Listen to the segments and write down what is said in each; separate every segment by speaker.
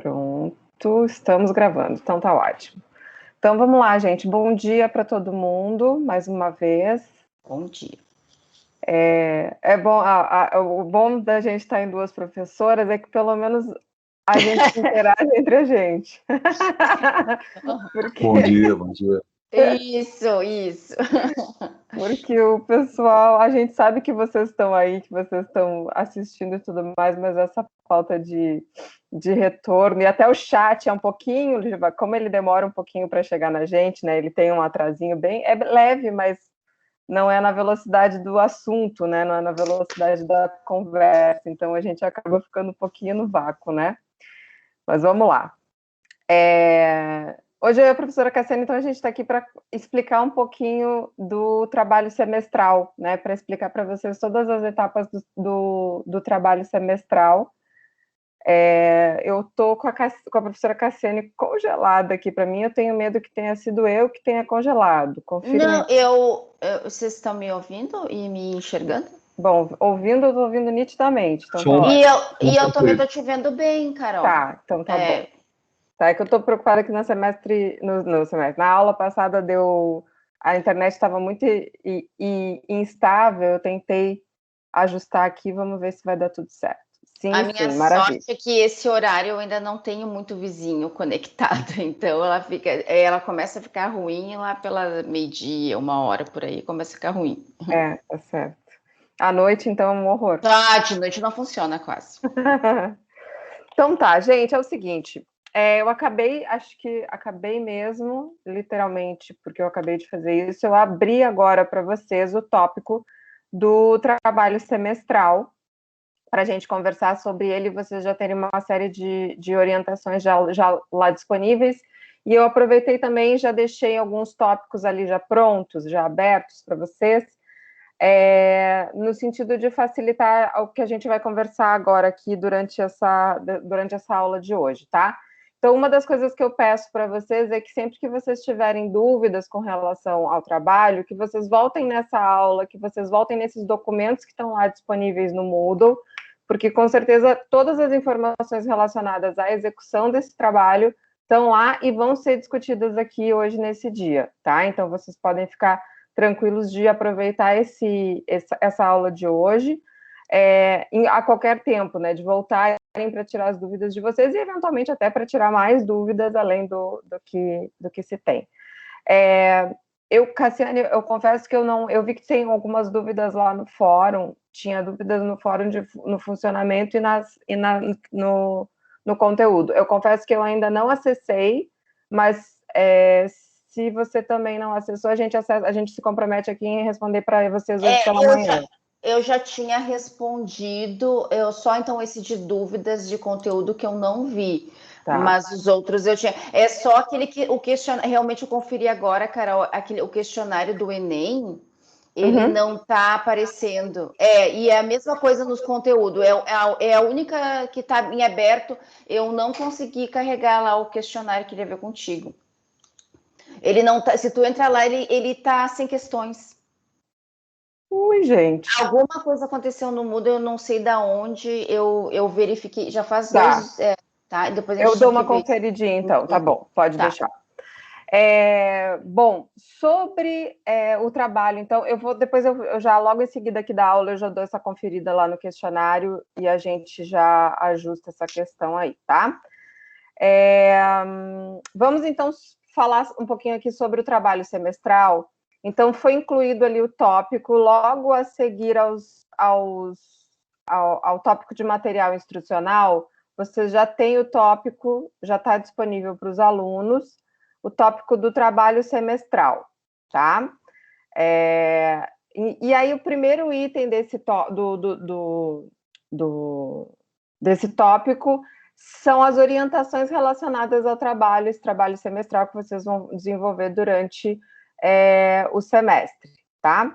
Speaker 1: Pronto, estamos gravando, então tá ótimo. Então vamos lá, gente. Bom dia para todo mundo, mais uma vez.
Speaker 2: Bom dia.
Speaker 1: É bom, o bom da gente estar em duas professoras é que pelo menos a gente se interage entre a gente.
Speaker 3: Bom dia, bom dia.
Speaker 2: Isso.
Speaker 1: Porque o pessoal, a gente sabe que vocês estão aí, que vocês estão assistindo e tudo mais, mas essa falta de retorno, e até o chat é um pouquinho, como ele demora um pouquinho para chegar na gente, né? Ele tem um atrasinho bem, é leve, mas não é na velocidade do assunto, né? Não é na velocidade da conversa, então a gente acaba ficando um pouquinho no vácuo, né? Mas vamos lá. Hoje eu e a professora Cassiane, então a gente está aqui para explicar um pouquinho do trabalho semestral, né? Para explicar para vocês todas as etapas do trabalho semestral. Eu estou com a professora Cassiane congelada aqui para mim, eu tenho medo que tenha sido eu que tenha congelado. Confirme.
Speaker 2: Não, vocês estão me ouvindo e me enxergando?
Speaker 1: Bom, ouvindo, eu estou ouvindo nitidamente. Então
Speaker 3: Som.
Speaker 2: E eu também estou te vendo bem, Carol.
Speaker 1: Tá, então tá bom. Tá, é que eu estou preocupada que no semestre, na aula passada a internet estava muito instável, eu tentei ajustar aqui, vamos ver se vai dar tudo certo. Sim,
Speaker 2: a minha
Speaker 1: maravilha.
Speaker 2: sorte é que esse horário eu ainda não tenho muito vizinho conectado, então ela começa a ficar ruim lá pela meio-dia, 1h por aí, começa a ficar ruim.
Speaker 1: Tá certo. À noite, então, é um horror.
Speaker 2: De noite não funciona quase.
Speaker 1: Então tá, gente, é o seguinte, eu acho que acabei mesmo, literalmente, porque eu acabei de fazer isso, eu abri agora para vocês o tópico do trabalho semestral, para a gente conversar sobre ele, vocês já terem uma série de orientações já lá disponíveis, e eu aproveitei também, já deixei alguns tópicos ali já prontos, já abertos para vocês, no sentido de facilitar o que a gente vai conversar agora aqui durante essa aula de hoje, tá? Então, uma das coisas que eu peço para vocês é que sempre que vocês tiverem dúvidas com relação ao trabalho, que vocês voltem nessa aula, que vocês voltem nesses documentos que estão lá disponíveis no Moodle, porque com certeza todas as informações relacionadas à execução desse trabalho estão lá e vão ser discutidas aqui hoje nesse dia, tá? Então, vocês podem ficar tranquilos de aproveitar essa aula de hoje a qualquer tempo, né? De voltarem para tirar as dúvidas de vocês e, eventualmente, até para tirar mais dúvidas além do que se tem. Cassiane, eu confesso que eu vi que tem algumas dúvidas lá no fórum, tinha dúvidas no fórum no funcionamento e no conteúdo. Eu confesso que eu ainda não acessei, mas se você também não acessou, a gente se compromete aqui em responder para vocês hoje pela manhã.
Speaker 2: Eu já tinha respondido, então esse de dúvidas de conteúdo que eu não vi. Tá. Mas os outros eu tinha. É só aquele o questionário. Realmente eu conferi agora, Carol, o questionário do Enem, ele não está aparecendo. E é a mesma coisa nos conteúdos. É a única que está em aberto. Eu não consegui carregar lá o questionário que queria ver contigo. Ele não tá. Se tu entrar lá, ele tá sem questões.
Speaker 1: Ui, gente.
Speaker 2: Alguma coisa aconteceu no Moodle, eu não sei da onde. Eu verifiquei. Já faz 2. Tá? Depois a gente
Speaker 1: eu dou uma conferidinha, então. Tá bom, pode deixar. Bom, sobre o trabalho, então, depois eu já, logo em seguida aqui da aula, eu já dou essa conferida lá no questionário e a gente já ajusta essa questão aí, tá? Vamos, então, falar um pouquinho aqui sobre o trabalho semestral. Então, foi incluído ali o tópico, logo a seguir ao tópico de material instrucional, você já tem o tópico, já está disponível para os alunos, o tópico do trabalho semestral, tá? E aí, o primeiro item desse tópico são as orientações relacionadas ao trabalho, esse trabalho semestral que vocês vão desenvolver durante o semestre, tá?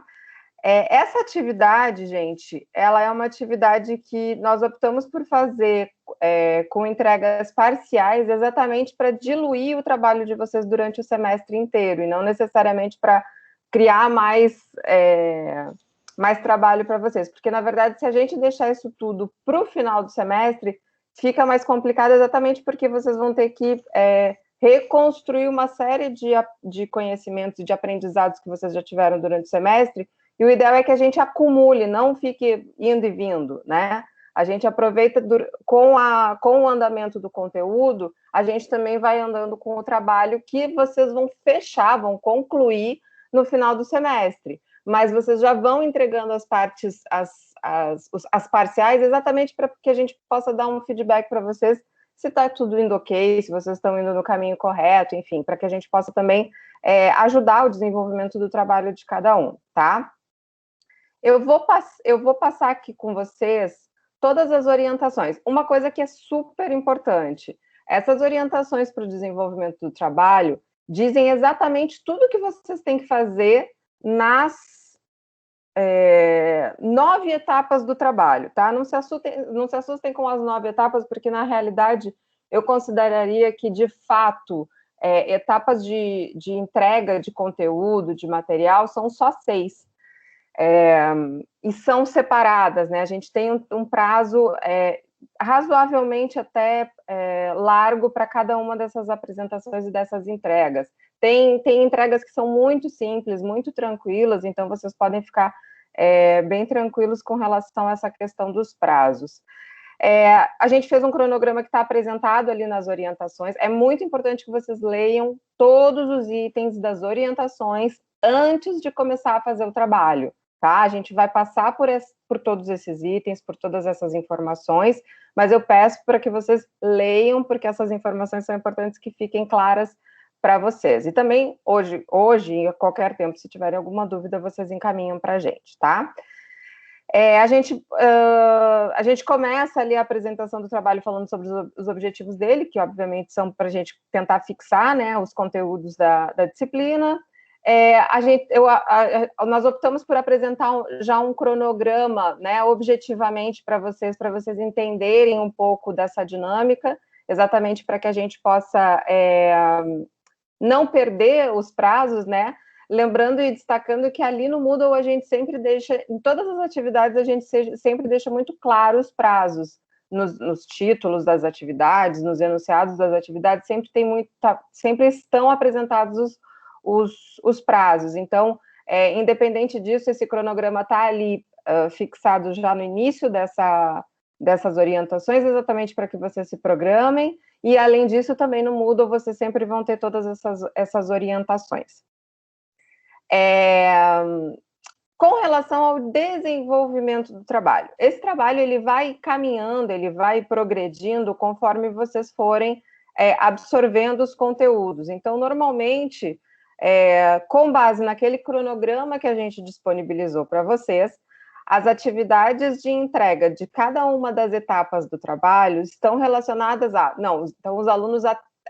Speaker 1: Essa atividade, gente, ela é uma atividade que nós optamos por fazer com entregas parciais exatamente para diluir o trabalho de vocês durante o semestre inteiro e não necessariamente para criar mais trabalho para vocês, porque, na verdade, se a gente deixar isso tudo para o final do semestre, fica mais complicado exatamente porque vocês vão ter que reconstruir uma série de conhecimentos e de aprendizados que vocês já tiveram durante o semestre, e o ideal é que a gente acumule, não fique indo e vindo, né? A gente aproveita com o andamento do conteúdo, a gente também vai andando com o trabalho que vocês vão fechar, vão concluir no final do semestre. Mas vocês já vão entregando as partes, as parciais, exatamente para que a gente possa dar um feedback para vocês se está tudo indo ok, se vocês estão indo no caminho correto, enfim, para que a gente possa também ajudar o desenvolvimento do trabalho de cada um, tá? Eu vou passar aqui com vocês todas as orientações. Uma coisa que é super importante, essas orientações para o desenvolvimento do trabalho dizem exatamente tudo que vocês têm que fazer nas 9 etapas do trabalho, tá? Não se assustem com as 9 etapas, porque na realidade eu consideraria que, de fato, etapas de entrega de conteúdo, de material, são só 6. E são separadas, né? A gente tem um prazo razoavelmente até largo para cada uma dessas apresentações e dessas entregas. Tem entregas que são muito simples, muito tranquilas, então vocês podem ficar bem tranquilos com relação a essa questão dos prazos. A gente fez um cronograma que está apresentado ali nas orientações. É muito importante que vocês leiam todos os itens das orientações antes de começar a fazer o trabalho, tá? A gente vai passar por todos esses itens, por todas essas informações, mas eu peço para que vocês leiam, porque essas informações são importantes que fiquem claras para vocês. E também, hoje, a qualquer tempo, se tiverem alguma dúvida, vocês encaminham para a gente, tá? A gente começa ali a apresentação do trabalho falando sobre os objetivos dele, que obviamente são para a gente tentar fixar, né, os conteúdos da disciplina. Nós optamos por apresentar já um cronograma, né, objetivamente para vocês entenderem um pouco dessa dinâmica, exatamente para que a gente possa não perder os prazos, né? Lembrando e destacando que ali no Moodle a gente sempre deixa, em todas as atividades, a gente sempre deixa muito claro os prazos, nos títulos das atividades, nos enunciados das atividades, sempre estão apresentados os prazos. Então, independente disso, esse cronograma está ali fixado já no início dessas orientações, exatamente para que vocês se programem, e além disso, também no Moodle, vocês sempre vão ter todas essas orientações. Com relação ao desenvolvimento do trabalho, esse trabalho ele vai caminhando, ele vai progredindo conforme vocês forem absorvendo os conteúdos. Então, normalmente, com base naquele cronograma que a gente disponibilizou para vocês, as atividades de entrega de cada uma das etapas do trabalho estão relacionadas então os alunos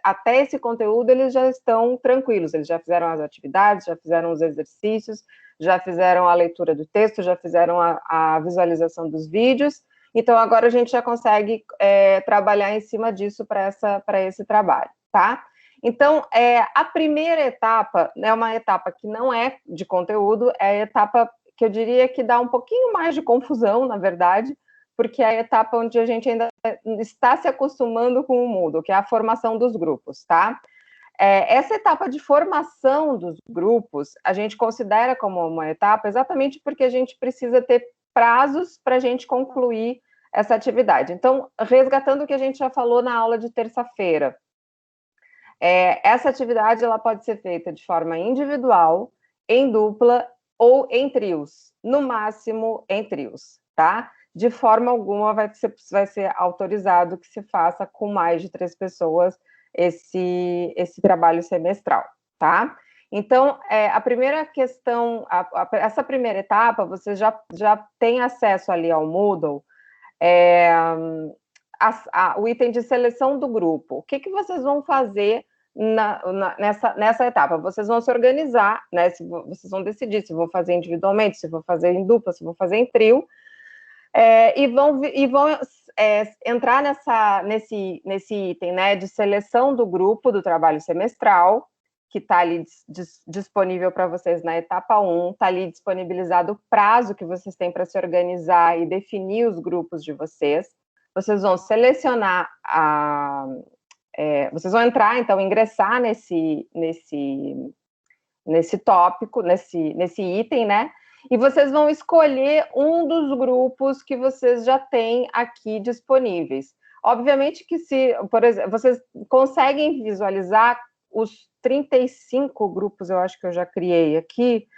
Speaker 1: até esse conteúdo eles já estão tranquilos, eles já fizeram as atividades, já fizeram os exercícios, já fizeram a leitura do texto, já fizeram a visualização dos vídeos, então agora a gente já consegue trabalhar em cima disso para esse trabalho, tá? Então, a primeira etapa é uma etapa que não é de conteúdo, é a etapa que eu diria que dá um pouquinho mais de confusão, na verdade, porque é a etapa onde a gente ainda está se acostumando com o Moodle, que é a formação dos grupos, tá? Essa etapa de formação dos grupos, a gente considera como uma etapa exatamente porque a gente precisa ter prazos para a gente concluir essa atividade. Então, resgatando o que a gente já falou na aula de terça-feira, essa atividade ela pode ser feita de forma individual, em dupla ou em trios, no máximo em trios, tá? De forma alguma vai ser autorizado que se faça com mais de 3 pessoas esse trabalho semestral, tá? Então, a primeira questão, essa primeira etapa, você já tem acesso ali ao Moodle, o item de seleção do grupo. O que vocês vão fazer nessa etapa? Vocês vão se organizar, né? Vocês vão decidir se vão fazer individualmente, se vão fazer em dupla, se vão fazer em trio, e vão entrar nesse item, né, de seleção do grupo do trabalho semestral, que está ali disponível para vocês na etapa 1, está ali disponibilizado o prazo que vocês têm para se organizar e definir os grupos de vocês, vocês vão selecionar vocês vão entrar, então, ingressar nesse tópico, nesse item, né? E vocês vão escolher um dos grupos que vocês já têm aqui disponíveis. Obviamente que por exemplo, vocês conseguem visualizar os 35 grupos, eu acho que eu já criei aqui,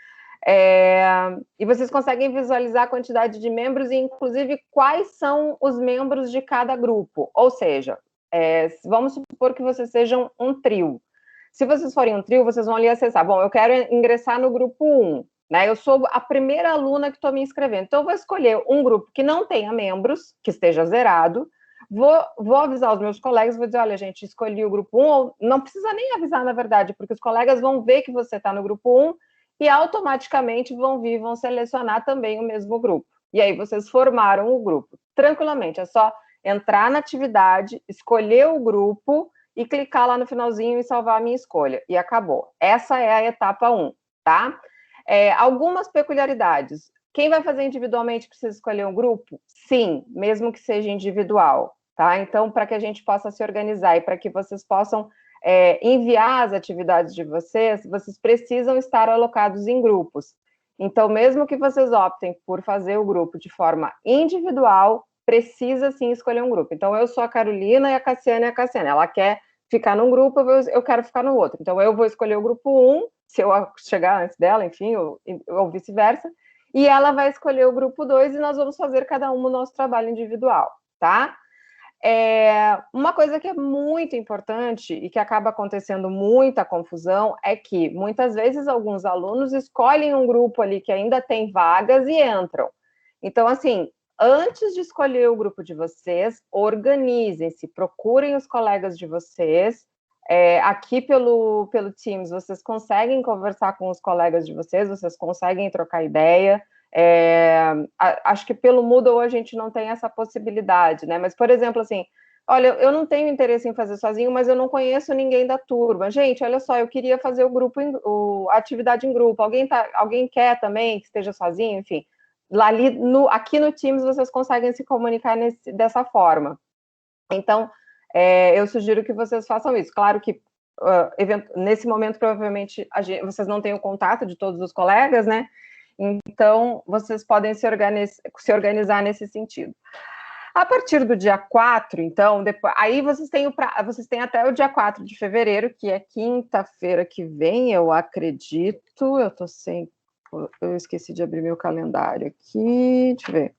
Speaker 1: e vocês conseguem visualizar a quantidade de membros e, inclusive, quais são os membros de cada grupo. Ou seja, vamos supor que vocês sejam um trio. Se vocês forem um trio, vocês vão ali acessar. Bom, eu quero ingressar no grupo 1, né? Eu sou a primeira aluna que estou me inscrevendo. Então, eu vou escolher um grupo que não tenha membros, que esteja zerado. Vou avisar os meus colegas, vou dizer, olha, gente, escolhi o grupo 1. Ou não precisa nem avisar, na verdade, porque os colegas vão ver que você está no grupo 1 e automaticamente vão selecionar também o mesmo grupo. E aí, vocês formaram o grupo. Tranquilamente, é só entrar na atividade, escolher o grupo e clicar lá no finalzinho e salvar a minha escolha. E acabou. Essa é a etapa 1, tá? Algumas peculiaridades. Quem vai fazer individualmente precisa escolher um grupo? Sim, mesmo que seja individual, tá? Então, para que a gente possa se organizar e para que vocês possam enviar as atividades de vocês precisam estar alocados em grupos. Então, mesmo que vocês optem por fazer o grupo de forma individual, precisa sim escolher um grupo. Então, eu sou a Carolina e a Cassiane é a Cassiane. Ela quer ficar num grupo, eu quero ficar no outro. Então, eu vou escolher o grupo 1, se eu chegar antes dela, enfim, ou vice-versa, e ela vai escolher o grupo 2 e nós vamos fazer cada um o nosso trabalho individual, tá? Uma coisa que é muito importante e que acaba acontecendo muita confusão é que, muitas vezes, alguns alunos escolhem um grupo ali que ainda tem vagas e entram. Então, assim, antes de escolher o grupo de vocês, organizem-se, procurem os colegas de vocês. Aqui pelo Teams, vocês conseguem conversar com os colegas de vocês conseguem trocar ideia. Acho que pelo Moodle a gente não tem essa possibilidade, né? Mas, por exemplo, assim, olha, eu não tenho interesse em fazer sozinho, mas eu não conheço ninguém da turma. Gente, olha só, eu queria fazer a atividade em grupo. Alguém quer também que esteja sozinho? Enfim, aqui no Teams vocês conseguem se comunicar dessa forma. Então, eu sugiro que vocês façam isso. Claro que nesse momento, provavelmente, vocês não têm o contato de todos os colegas, né? Então, vocês podem se organizar nesse sentido. A partir do dia 4, então, aí vocês têm até o dia 4 de fevereiro, que é quinta-feira que vem, eu acredito. Eu esqueci de abrir meu calendário aqui, deixa eu ver.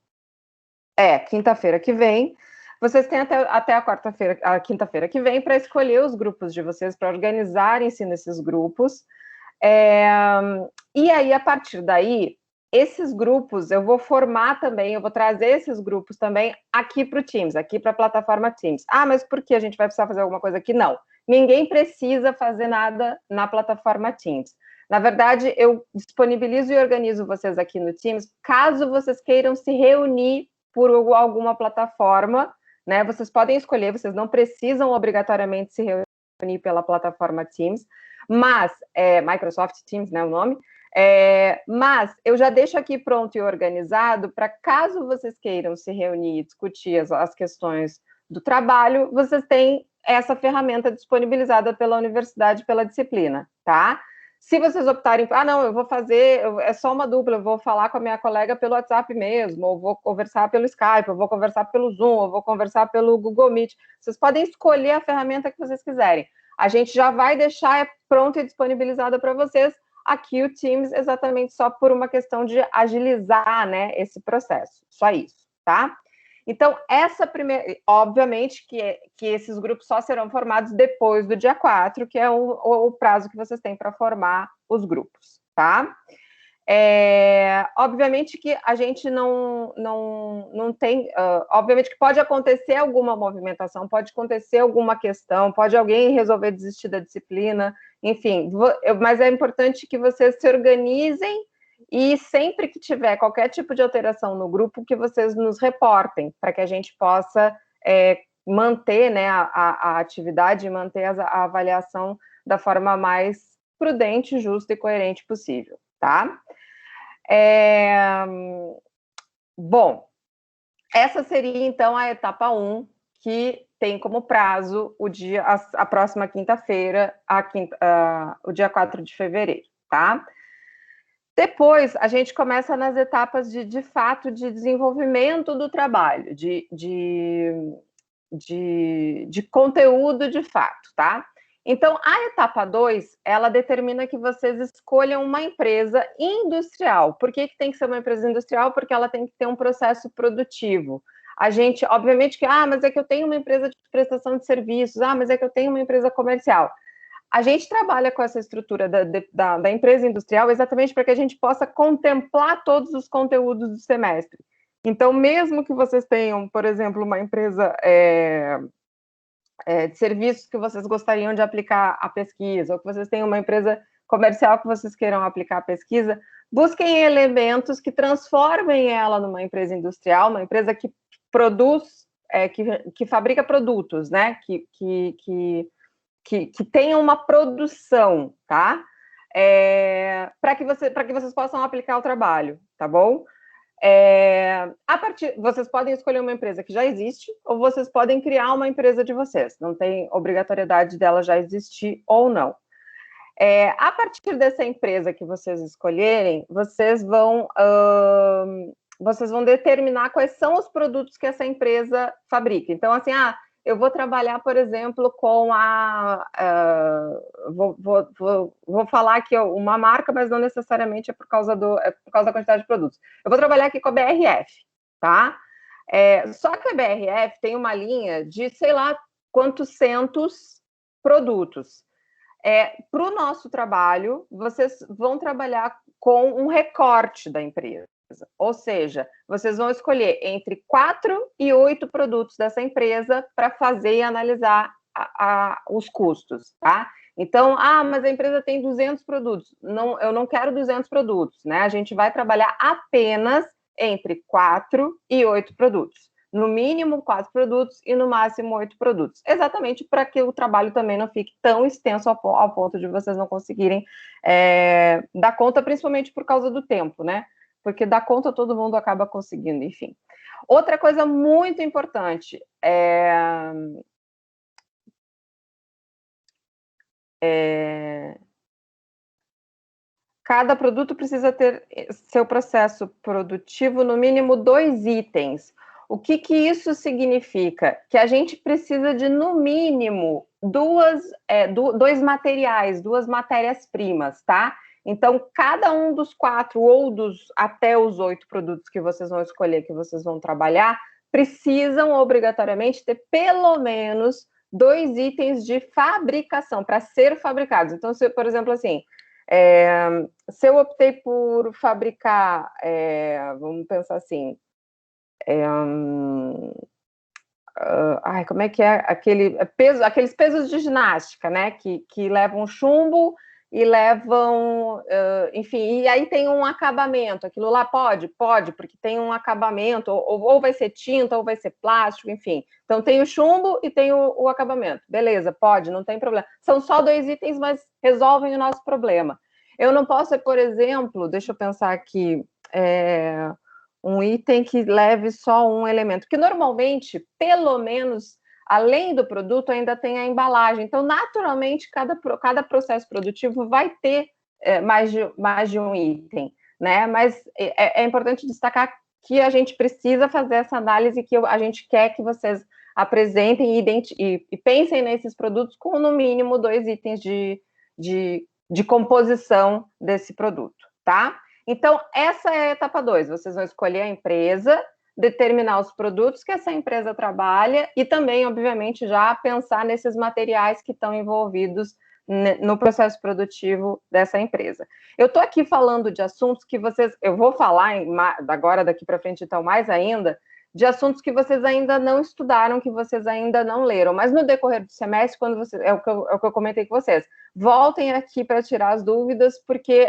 Speaker 1: Quinta-feira que vem. Vocês têm até a quinta-feira que vem para escolher os grupos de vocês, para organizarem-se nesses grupos. E aí, a partir daí, esses grupos eu vou formar também, eu vou trazer esses grupos também aqui para o Teams, aqui para a plataforma Teams. Mas por que a gente vai precisar fazer alguma coisa aqui? Não, ninguém precisa fazer nada na plataforma Teams. Na verdade, eu disponibilizo e organizo vocês aqui no Teams, caso vocês queiram se reunir por alguma plataforma, né? Vocês podem escolher, vocês não precisam obrigatoriamente se reunir pela plataforma Teams, mas, Microsoft Teams, né, o nome, mas eu já deixo aqui pronto e organizado para caso vocês queiram se reunir e discutir as questões do trabalho, vocês têm essa ferramenta disponibilizada pela universidade, pela disciplina, tá? Se vocês optarem, não, eu vou fazer, é só uma dupla, eu vou falar com a minha colega pelo WhatsApp mesmo, ou vou conversar pelo Skype, ou vou conversar pelo Zoom, ou vou conversar pelo Google Meet. Vocês podem escolher a ferramenta que vocês quiserem. A gente já vai deixar pronta e disponibilizada para vocês aqui o Teams, exatamente só por uma questão de agilizar, né, esse processo. Só isso, tá? Então, obviamente que esses grupos só serão formados depois do dia 4, que é o prazo que vocês têm para formar os grupos, tá? Obviamente que a gente não tem... obviamente que pode acontecer alguma movimentação, pode acontecer alguma questão, pode alguém resolver desistir da disciplina, enfim, mas é importante que vocês se organizem e sempre que tiver qualquer tipo de alteração no grupo, que vocês nos reportem, para que a gente possa manter, né, a atividade e manter a avaliação da forma mais prudente, justa e coerente possível, tá? Bom, essa seria, então, a etapa 1, que tem como prazo a próxima quinta-feira, o dia 4 de fevereiro, tá? Depois, a gente começa nas etapas de fato, de desenvolvimento do trabalho, de conteúdo de fato, tá? Então, a etapa 2, ela determina que vocês escolham uma empresa industrial. Por que tem que ser uma empresa industrial? Porque ela tem que ter um processo produtivo. A gente, obviamente, mas é que eu tenho uma empresa de prestação de serviços, mas é que eu tenho uma empresa comercial. A gente trabalha com essa estrutura da empresa industrial exatamente para que a gente possa contemplar todos os conteúdos do semestre. Então, mesmo que vocês tenham, por exemplo, uma empresa de serviços que vocês gostariam de aplicar a pesquisa, ou que vocês tenham uma empresa comercial que vocês queiram aplicar a pesquisa, busquem elementos que transformem ela numa empresa industrial, uma empresa que produz, que fabrica produtos, né? Que tenha uma produção, tá? Para que vocês possam aplicar o trabalho, tá bom? Vocês podem escolher uma empresa que já existe, ou vocês podem criar uma empresa de vocês. Não tem obrigatoriedade dela já existir ou não. A partir dessa empresa que vocês escolherem, vocês vão determinar quais são os produtos que essa empresa fabrica. Então, assim, eu vou trabalhar, por exemplo, com vou falar aqui uma marca, mas não necessariamente é por causa da quantidade de produtos. Eu vou trabalhar aqui com a BRF, tá? Só que a BRF tem uma linha de, sei lá, quantos centos produtos. Para o nosso trabalho, vocês vão trabalhar com um recorte da empresa. Ou seja, vocês vão escolher entre 4 e 8 produtos dessa empresa para fazer e analisar os custos, tá? Então, mas a empresa tem 200 produtos. Não, eu não quero 200 produtos, né? A gente vai trabalhar apenas entre 4 e 8 produtos. No mínimo 4 produtos e no máximo 8 produtos. Exatamente para que o trabalho também não fique tão extenso ao ponto de vocês não conseguirem dar conta, principalmente por causa do tempo, né? Porque dar conta todo mundo acaba conseguindo, enfim. Outra coisa muito importante cada produto precisa ter seu processo produtivo no mínimo 2 itens. O que isso significa? Que a gente precisa de, no mínimo, 2 materiais, 2 matérias-primas, tá? Então, cada um dos 4 ou até os 8 produtos que vocês vão escolher, que vocês vão trabalhar, precisam obrigatoriamente ter pelo menos 2 itens de fabricação, para ser fabricados. Então, por exemplo, assim, se eu optei por fabricar, vamos pensar assim, como é que é aqueles pesos de ginástica, né, que levam chumbo e levam, enfim, e aí tem um acabamento, aquilo lá pode, porque tem um acabamento, ou vai ser tinta, ou vai ser plástico, enfim. Então tem o chumbo e tem o acabamento. Beleza, pode, não tem problema. São só 2 itens, mas resolvem o nosso problema. Eu não posso, por exemplo, deixa eu pensar aqui, um item que leve só um elemento, que normalmente, pelo menos, além do produto, ainda tem a embalagem. Então, naturalmente, cada processo produtivo vai ter mais de um item, né? Mas é importante destacar que a gente precisa fazer essa análise, que a gente quer que vocês apresentem e pensem nesses produtos com, no mínimo, 2 itens de composição desse produto, tá? Então, essa é a etapa 2. Vocês vão escolher a empresa, determinar os produtos que essa empresa trabalha e também, obviamente, já pensar nesses materiais que estão envolvidos no processo produtivo dessa empresa. Eu estou aqui falando de assuntos que eu vou falar agora, daqui para frente, então, mais ainda, de assuntos que vocês ainda não estudaram, que vocês ainda não leram, mas no decorrer do semestre, é o que eu comentei com vocês, voltem aqui para tirar as dúvidas, porque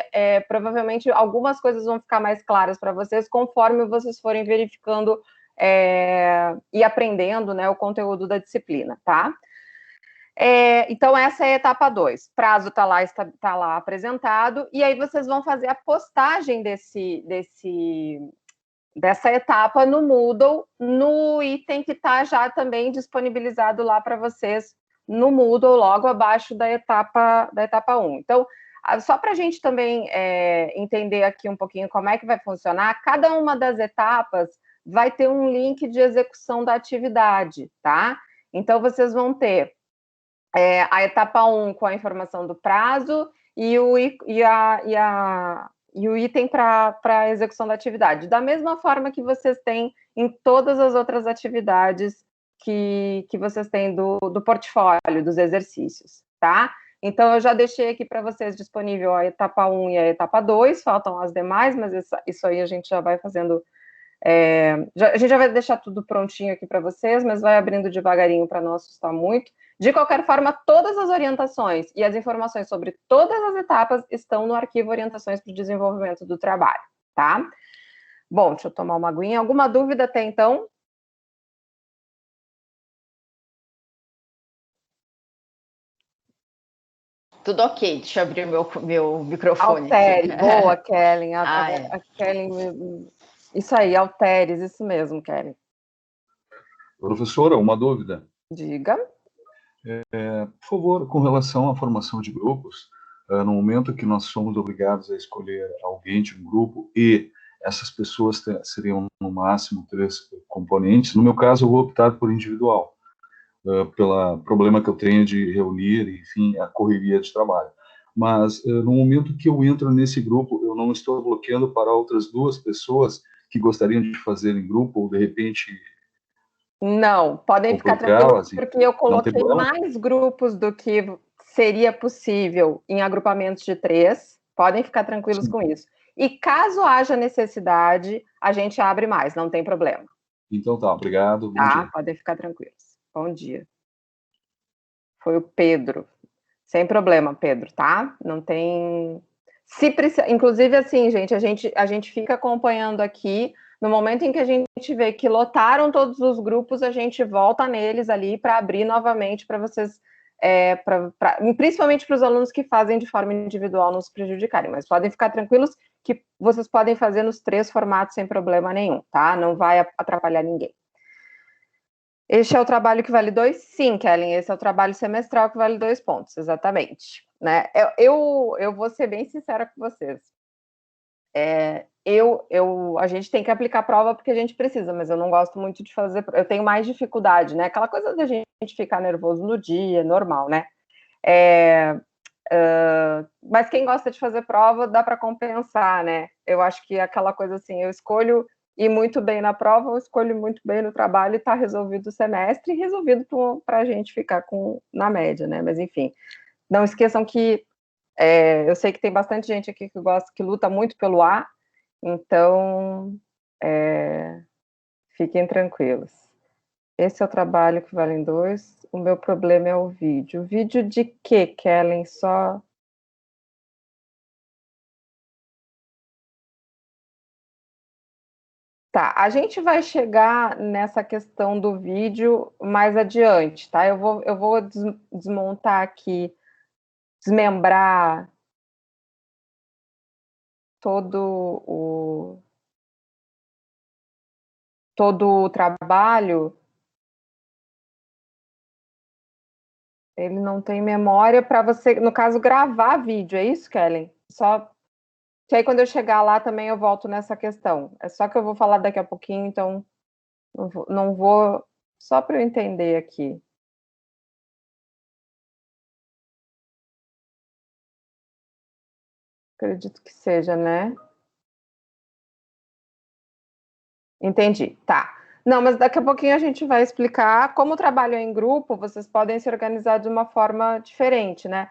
Speaker 1: provavelmente algumas coisas vão ficar mais claras para vocês conforme vocês forem verificando e aprendendo, né, o conteúdo da disciplina, tá? Então, essa é a etapa 2. Prazo está lá apresentado, e aí vocês vão fazer a postagem desse dessa etapa no Moodle, no item que está já também disponibilizado lá para vocês no Moodle, logo abaixo da etapa 1. Então, só para a gente também entender aqui um pouquinho como é que vai funcionar, cada uma das etapas vai ter um link de execução da atividade, tá? Então, vocês vão ter a etapa 1 com a informação do prazo e o item para a execução da atividade. Da mesma forma que vocês têm em todas as outras atividades que vocês têm do portfólio, dos exercícios, tá? Então, eu já deixei aqui para vocês disponível a etapa 1 e a etapa 2, faltam as demais, mas isso aí a gente já vai fazendo... a gente já vai deixar tudo prontinho aqui para vocês, mas vai abrindo devagarinho para não assustar muito. De qualquer forma, todas as orientações e as informações sobre todas as etapas estão no arquivo Orientações para o Desenvolvimento do Trabalho, tá? Bom, deixa eu tomar uma aguinha. Alguma dúvida até então?
Speaker 2: Tudo ok, deixa eu abrir meu microfone.
Speaker 1: Altere, boa, Kellen. A Kellen, isso aí, Alteres, isso mesmo, Kellen.
Speaker 3: Professora, uma dúvida.
Speaker 1: Diga.
Speaker 3: Por favor, com relação à formação de grupos, no momento que nós somos obrigados a escolher alguém de um grupo e essas pessoas seriam no máximo 3 componentes, no meu caso eu vou optar por individual, pelo problema que eu tenho de reunir, enfim, a correria de trabalho. Mas no momento que eu entro nesse grupo, eu não estou bloqueando para outras 2 pessoas que gostariam de fazer em grupo, ou de repente...
Speaker 1: Não, podem ficar tranquilos, porque eu coloquei mais grupos do que seria possível em agrupamentos de 3. Podem ficar tranquilos com isso. E caso haja necessidade, a gente abre mais, não tem problema.
Speaker 3: Então tá, obrigado.
Speaker 1: Bom dia. Podem ficar tranquilos. Bom dia. Foi o Pedro. Sem problema, Pedro, tá? Não tem... Se precisa... Inclusive, assim, gente, a gente fica acompanhando aqui. No momento em que a gente vê que lotaram todos os grupos, a gente volta neles ali para abrir novamente para vocês, principalmente para os alunos que fazem de forma individual não se prejudicarem, mas podem ficar tranquilos que vocês podem fazer nos 3 formatos sem problema nenhum, tá? Não vai atrapalhar ninguém. Este é o trabalho que vale 2? Sim, Kellen, esse é o trabalho semestral que vale 2 pontos, exatamente. Né? Eu vou ser bem sincera com vocês. A gente tem que aplicar prova porque a gente precisa, mas eu não gosto muito de fazer, eu tenho mais dificuldade, né? Aquela coisa da gente ficar nervoso no dia, normal, né? Mas quem gosta de fazer prova, dá para compensar, né? Eu acho que aquela coisa assim, eu escolho ir muito bem na prova, eu escolho muito bem no trabalho e está resolvido o semestre e resolvido para a gente ficar na média, né? Mas enfim, não esqueçam que eu sei que tem bastante gente aqui que luta muito pelo A, então fiquem tranquilos. Esse é o trabalho que vale 2. O meu problema é o vídeo. Vídeo de quê, Kellen? Só... Tá, a gente vai chegar nessa questão do vídeo mais adiante, tá? Eu vou desmontar aqui, desmembrar todo o trabalho. Ele não tem memória para você, no caso, gravar vídeo, é isso, Kellen? Só que aí quando eu chegar lá também eu volto nessa questão. É só que eu vou falar daqui a pouquinho, então não vou só para eu entender aqui. Acredito que seja, né? Entendi, tá. Não, mas daqui a pouquinho a gente vai explicar como o trabalho é em grupo, vocês podem se organizar de uma forma diferente, né?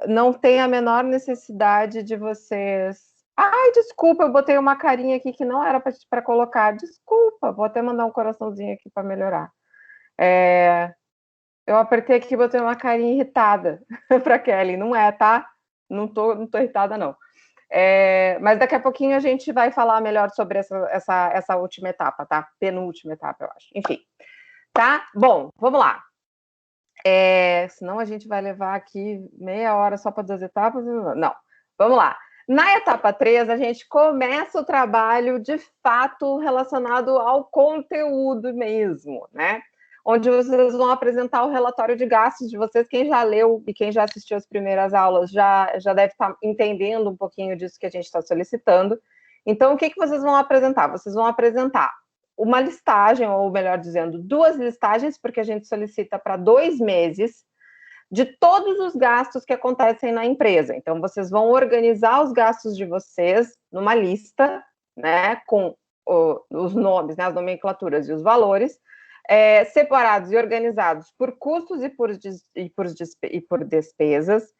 Speaker 1: Não tem a menor necessidade de vocês... Ai, desculpa, eu botei uma carinha aqui que não era para colocar. Desculpa, vou até mandar um coraçãozinho aqui para melhorar. Eu apertei aqui e botei uma carinha irritada para Kelly. Não é, tá? Não tô irritada, não. Mas daqui a pouquinho a gente vai falar melhor sobre essa última etapa, tá? Penúltima etapa, eu acho. Enfim, tá? Bom, vamos lá. Senão a gente vai levar aqui meia hora só para 2 etapas. Não, vamos lá. Na etapa 3, a gente começa o trabalho, de fato, relacionado ao conteúdo mesmo, né? Onde vocês vão apresentar o relatório de gastos de vocês. Quem já leu e quem já assistiu as primeiras aulas já deve estar entendendo um pouquinho disso que a gente está solicitando. Então, o que vocês vão apresentar? Vocês vão apresentar uma listagem, ou melhor dizendo, 2 listagens, porque a gente solicita para 2 meses, de todos os gastos que acontecem na empresa. Então, vocês vão organizar os gastos de vocês numa lista, né, com os nomes, né, as nomenclaturas e os valores, separados e organizados por custos e por despesas,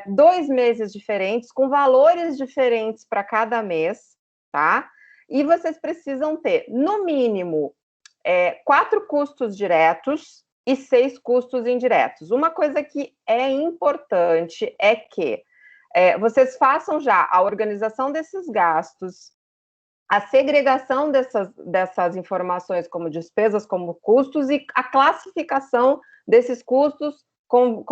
Speaker 1: 2 meses diferentes, com valores diferentes para cada mês, tá? E vocês precisam ter, no mínimo, 4 custos diretos e 6 custos indiretos. Uma coisa que é importante é que vocês façam já a organização desses gastos, a segregação dessas informações como despesas, como custos, e a classificação desses custos com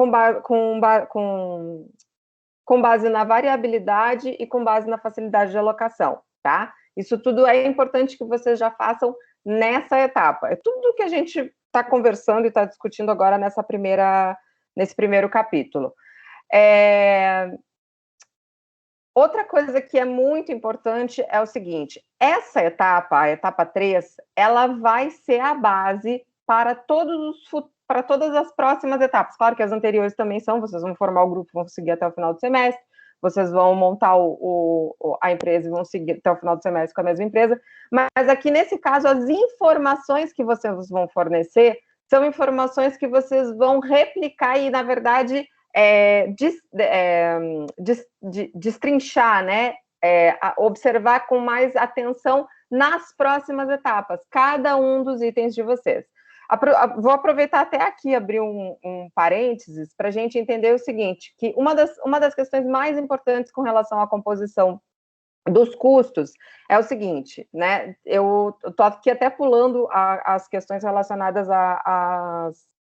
Speaker 1: base na variabilidade e com base na facilidade de alocação, tá? Isso tudo é importante que vocês já façam nessa etapa. É tudo que a gente está conversando e está discutindo agora nesse primeiro capítulo. Outra coisa que é muito importante é o seguinte: essa etapa, a etapa 3, ela vai ser a base para todas as próximas etapas. Claro que as anteriores também são, vocês vão formar o grupo, vão seguir até o final do semestre, vocês vão montar a empresa e vão seguir até o final do semestre com a mesma empresa, mas aqui nesse caso, as informações que vocês vão fornecer são informações que vocês vão replicar e, na verdade, destrinchar, né? Observar com mais atenção nas próximas etapas, cada um dos itens de vocês. Vou aproveitar até aqui, abrir um parênteses, para a gente entender o seguinte, que uma das questões mais importantes com relação à composição dos custos é o seguinte, né? Eu estou aqui até pulando as questões relacionadas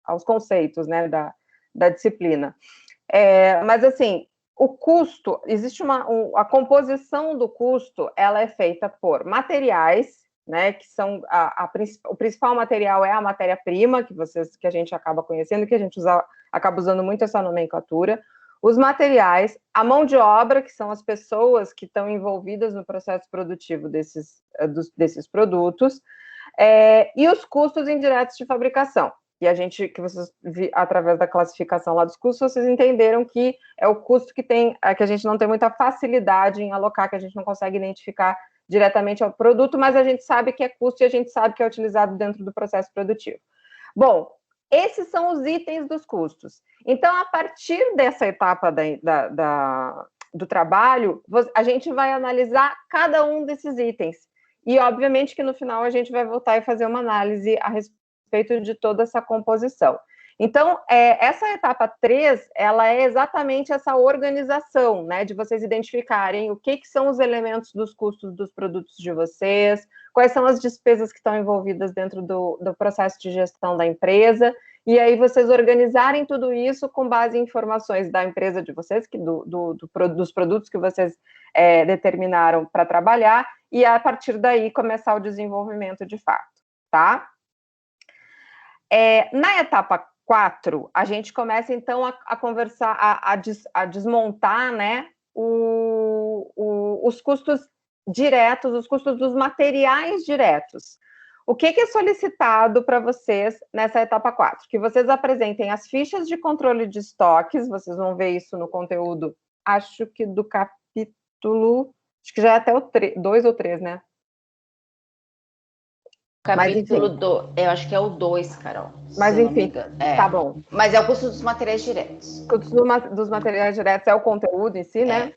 Speaker 1: aos conceitos, né, da disciplina. Mas, assim, o custo, existe a composição do custo, ela é feita por materiais, né, que são o principal material é a matéria-prima, que a gente acaba conhecendo, que a gente acaba usando muito essa nomenclatura, os materiais, a mão de obra, que são as pessoas que estão envolvidas no processo produtivo desses produtos, e os custos indiretos de fabricação. E que vocês, através da classificação lá dos custos, vocês entenderam que é o custo que a gente não tem muita facilidade em alocar, que a gente não consegue identificar diretamente ao produto, mas a gente sabe que é custo e a gente sabe que é utilizado dentro do processo produtivo. Bom, esses são os itens dos custos. Então, a partir dessa etapa do trabalho, a gente vai analisar cada um desses itens. E, obviamente, que no final a gente vai voltar e fazer uma análise a respeito de toda essa composição. Então, essa etapa 3, ela é exatamente essa organização, né, de vocês identificarem o que são os elementos dos custos dos produtos de vocês, quais são as despesas que estão envolvidas dentro do processo de gestão da empresa, e aí vocês organizarem tudo isso com base em informações da empresa de vocês, dos produtos que vocês determinaram para trabalhar, e a partir daí começar o desenvolvimento de fato, tá? Na etapa 4, a gente começa, então, a conversar, a desmontar, né, os custos diretos, os custos dos materiais diretos. O que é solicitado para vocês nessa etapa 4? Que vocês apresentem as fichas de controle de estoques, vocês vão ver isso no conteúdo, acho que do capítulo, acho que já é até o 2 ou 3, né?
Speaker 2: Capítulo 2, eu acho que é o 2, Carol.
Speaker 1: Mas, enfim, tá bom.
Speaker 2: Mas é o custo dos materiais diretos.
Speaker 1: O custo dos materiais diretos é o conteúdo em si, né?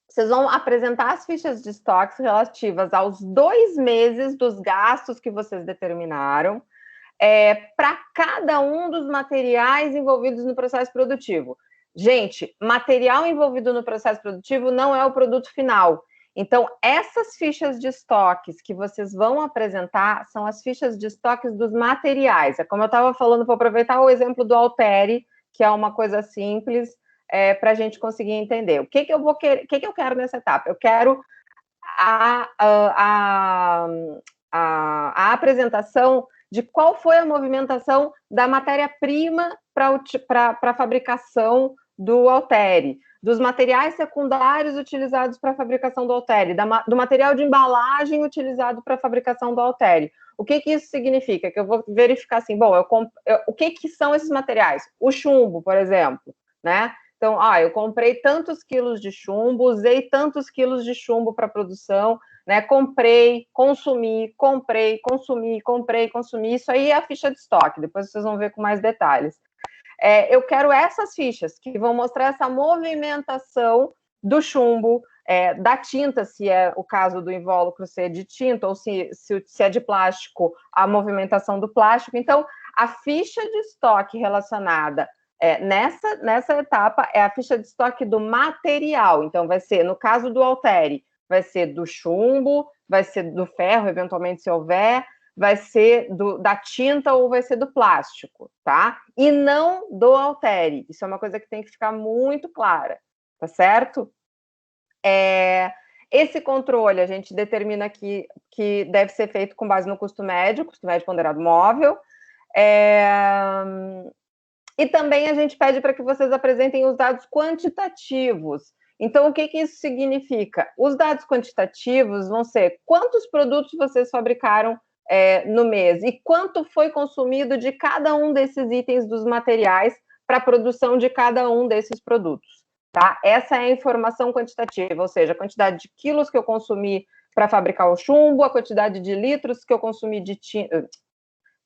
Speaker 1: Vocês vão apresentar as fichas de estoques relativas aos 2 meses dos gastos que vocês determinaram para cada um dos materiais envolvidos no processo produtivo. Gente, material envolvido no processo produtivo não é o produto final. Então, essas fichas de estoques que vocês vão apresentar são as fichas de estoques dos materiais. É como eu estava falando, vou aproveitar o exemplo do Altere, que é uma coisa simples, para a gente conseguir entender. O que eu vou querer, o que eu quero nessa etapa? Eu quero a apresentação de qual foi a movimentação da matéria-prima para a fabricação do haltere, dos materiais secundários utilizados para a fabricação do haltere, do material de embalagem utilizado para a fabricação do haltere. O que isso significa? Que eu vou verificar assim, bom, o que são esses materiais? O chumbo, por exemplo, né? Então, eu comprei tantos quilos de chumbo, usei tantos quilos de chumbo para produção, né? Comprei, consumi, consumi. Isso aí é a ficha de estoque, depois vocês vão ver com mais detalhes. Eu quero essas fichas que vão mostrar essa movimentação do chumbo, da tinta, se é o caso do invólucro ser de tinta, ou se é de plástico, a movimentação do plástico. Então, a ficha de estoque relacionada nessa etapa é a ficha de estoque do material. Então, vai ser, no caso do haltere, vai ser do chumbo, vai ser do ferro, eventualmente, se houver, vai ser da tinta ou vai ser do plástico, tá? E não do haltere. Isso é uma coisa que tem que ficar muito clara, tá certo? Esse controle a gente determina aqui que deve ser feito com base no custo médio ponderado móvel. E também a gente pede para que vocês apresentem os dados quantitativos. Então, o que isso significa? Os dados quantitativos vão ser quantos produtos vocês fabricaram no mês e quanto foi consumido de cada um desses itens dos materiais para a produção de cada um desses produtos, tá? Essa é a informação quantitativa, ou seja, a quantidade de quilos que eu consumi para fabricar o chumbo, a quantidade de litros que eu consumi de tinta...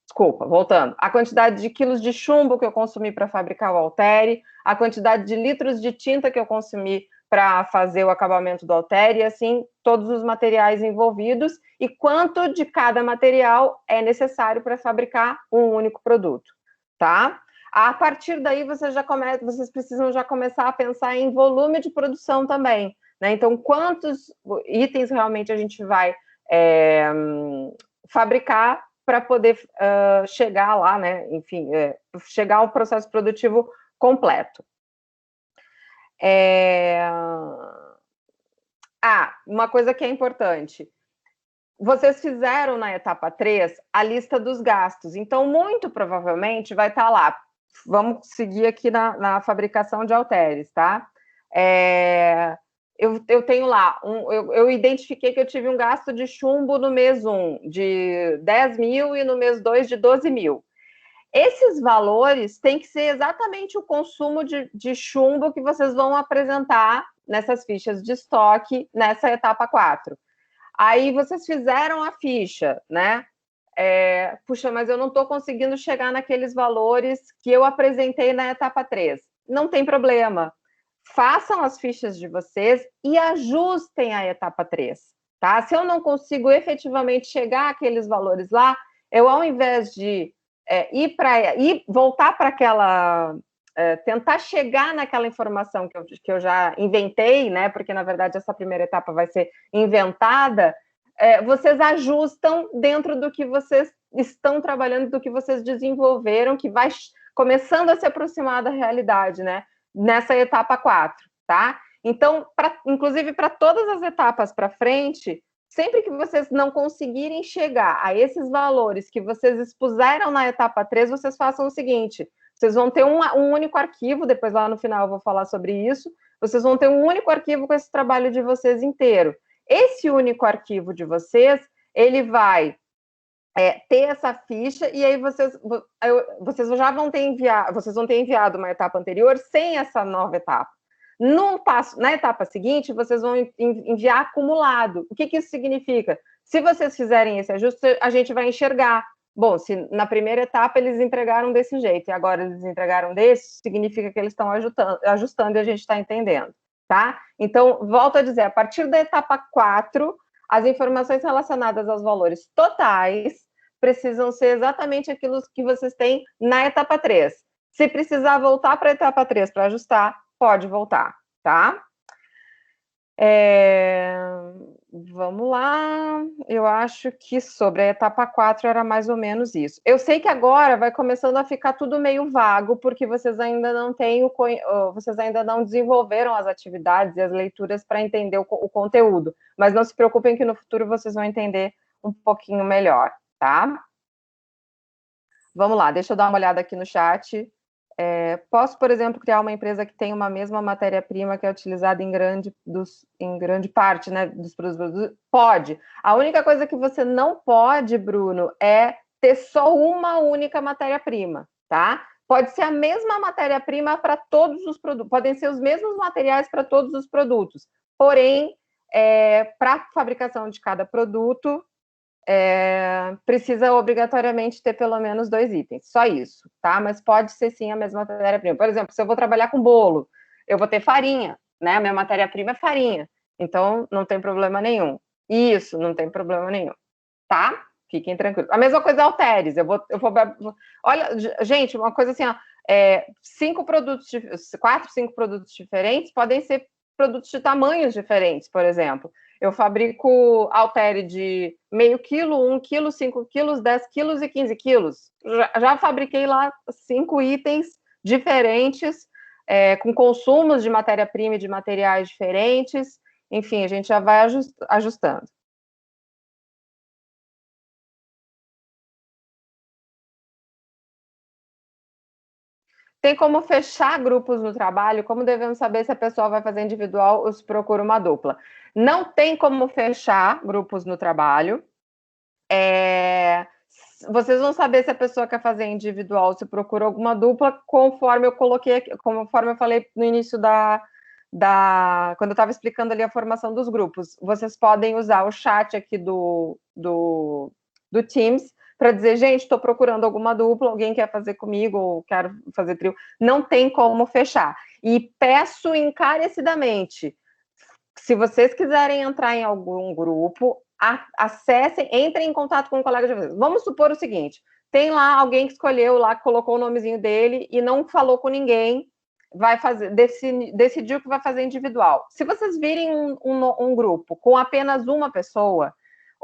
Speaker 1: Desculpa, voltando. A quantidade de quilos de chumbo que eu consumi para fabricar o haltere, a quantidade de litros de tinta que eu consumi para fazer o acabamento do haltere, e assim, todos os materiais envolvidos, e quanto de cada material é necessário para fabricar um único produto, tá? A partir daí, vocês precisam já começar a pensar em volume de produção também, né? Então, quantos itens realmente a gente vai fabricar para poder chegar lá, né? Enfim, chegar ao processo produtivo completo. Uma coisa que é importante. Vocês fizeram na etapa 3 a lista dos gastos, então, muito provavelmente, vai estar lá. Vamos seguir aqui na fabricação de halteres, tá? Eu tenho lá, eu identifiquei que eu tive um gasto de chumbo no mês 1 de 10 mil e no mês 2 de 12 mil. Esses valores têm que ser exatamente o consumo de chumbo que vocês vão apresentar nessas fichas de estoque nessa etapa 4. Aí vocês fizeram a ficha, né? Puxa, mas eu não estou conseguindo chegar naqueles valores que eu apresentei na etapa 3. Não tem problema. Façam as fichas de vocês e ajustem a etapa 3, tá? Se eu não consigo efetivamente chegar àqueles valores lá, eu, ao invés de voltar para aquela... tentar chegar naquela informação que eu já inventei, né? Porque, na verdade, essa primeira etapa vai ser inventada, vocês ajustam dentro do que vocês estão trabalhando, do que vocês desenvolveram, que vai começando a se aproximar da realidade, né? Nessa etapa 4, tá? Então, inclusive, para todas as etapas para frente, sempre que vocês não conseguirem chegar a esses valores que vocês expuseram na etapa 3, vocês façam o seguinte: vocês vão ter um único arquivo, depois lá no final eu vou falar sobre isso, vocês vão ter um único arquivo com esse trabalho de vocês inteiro. Esse único arquivo de vocês, ele vai ter essa ficha, e aí vocês já vão ter enviado uma etapa anterior sem essa nova etapa. Na etapa seguinte, vocês vão enviar acumulado. O que isso significa? Se vocês fizerem esse ajuste, a gente vai enxergar. Bom, se na primeira etapa eles entregaram desse jeito e agora eles entregaram desse, significa que eles estão ajustando e a gente está entendendo, tá? Então, volto a dizer, a partir da etapa 4, as informações relacionadas aos valores totais precisam ser exatamente aquilo que vocês têm na etapa 3. Se precisar voltar para a etapa 3 para ajustar, pode voltar, tá? vamos lá. Eu acho que sobre a etapa 4 era mais ou menos isso. Eu sei que agora vai começando a ficar tudo meio vago, porque vocês ainda não têm vocês ainda não desenvolveram as atividades e as leituras para entender o conteúdo. Mas não se preocupem que no futuro vocês vão entender um pouquinho melhor, tá? Vamos lá, deixa eu dar uma olhada aqui no chat. Posso, por exemplo, criar uma empresa que tem uma mesma matéria-prima que é utilizada em grande parte, né, dos produtos? Pode. A única coisa que você não pode, Bruno, é ter só uma única matéria-prima, tá? Pode ser a mesma matéria-prima para todos os produtos, podem ser os mesmos materiais para todos os produtos, porém, para a fabricação de cada produto, precisa obrigatoriamente ter pelo menos 2 itens, só isso, tá? Mas pode ser sim a mesma matéria-prima. Por exemplo, se eu vou trabalhar com bolo, eu vou ter farinha, né? A minha matéria-prima é farinha, então não tem problema nenhum. Isso, não tem problema nenhum, tá? Fiquem tranquilos. A mesma coisa halteres, olha, gente, uma coisa assim, ó, 4, 5 produtos diferentes podem ser produtos de tamanhos diferentes, por exemplo. Eu fabrico haltere de meio quilo, 1 quilo, 5 quilos, 10 quilos e 15 quilos. Já fabriquei lá 5 itens diferentes, com consumos de matéria-prima e de materiais diferentes. Enfim, a gente já vai ajustando. Tem como fechar grupos no trabalho? Como devemos saber se a pessoa vai fazer individual ou se procura uma dupla? Não tem como fechar grupos no trabalho. Vocês vão saber se a pessoa quer fazer individual ou se procura alguma dupla, conforme eu falei no início quando eu estava explicando ali a formação dos grupos. Vocês podem usar o chat aqui do Teams para dizer, gente, estou procurando alguma dupla, alguém quer fazer comigo, ou quero fazer trio. Não tem como fechar. E peço encarecidamente, se vocês quiserem entrar em algum grupo, acessem, entrem em contato com um colega de vocês. Vamos supor o seguinte, tem lá alguém que escolheu lá, colocou o nomezinho dele e não falou com ninguém, decidiu que vai fazer individual. Se vocês virem um grupo com apenas uma pessoa,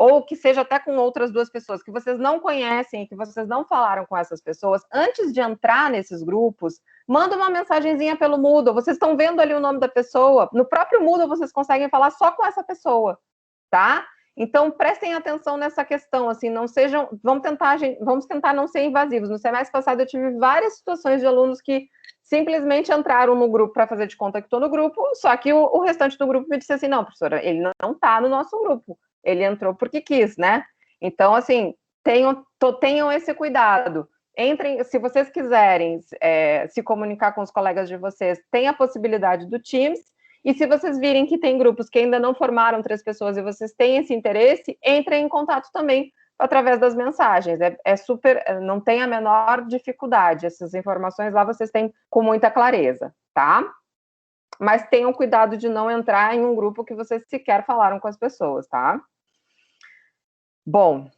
Speaker 1: ou que seja até com outras 2 pessoas que vocês não conhecem, que vocês não falaram com essas pessoas, antes de entrar nesses grupos, manda uma mensagenzinha pelo Moodle. Vocês estão vendo ali o nome da pessoa, no próprio Moodle vocês conseguem falar só com essa pessoa, tá? Então, prestem atenção nessa questão, assim, não sejam, vamos tentar não ser invasivos. No semestre passado eu tive várias situações de alunos que simplesmente entraram no grupo para fazer de conta que estou no grupo, só que o restante do grupo me disse assim, não, professora, ele não está no nosso grupo. Ele entrou porque quis, né? Então, assim, tenham esse cuidado. Entrem, se vocês quiserem se comunicar com os colegas de vocês, tem a possibilidade do Teams, e se vocês virem que tem grupos que ainda não formaram 3 pessoas e vocês têm esse interesse, entrem em contato também através das mensagens. Não tem a menor dificuldade. Essas informações lá vocês têm com muita clareza, tá? Mas tenham cuidado de não entrar em um grupo que vocês sequer falaram com as pessoas, tá? Bom.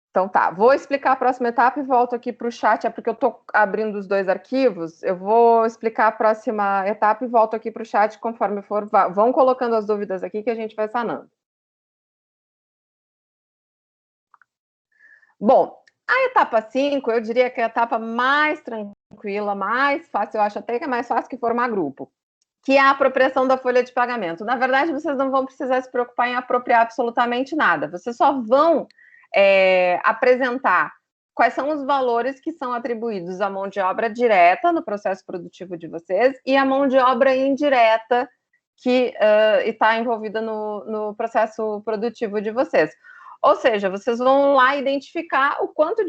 Speaker 1: Então tá, vou explicar a próxima etapa e volto aqui para o chat, porque eu estou abrindo os 2 arquivos, eu vou explicar a próxima etapa e volto aqui para o chat conforme for, vão colocando as dúvidas aqui que a gente vai sanando. Bom, a etapa 5, eu diria que é a etapa mais tranquila, mais fácil, eu acho até que é mais fácil que formar grupo, que é a apropriação da folha de pagamento. Na verdade, vocês não vão precisar se preocupar em apropriar absolutamente nada, vocês só vão apresentar quais são os valores que são atribuídos à mão de obra direta no processo produtivo de vocês e à mão de obra indireta que está envolvida no processo produtivo de vocês. Ou seja, vocês vão lá identificar o quanto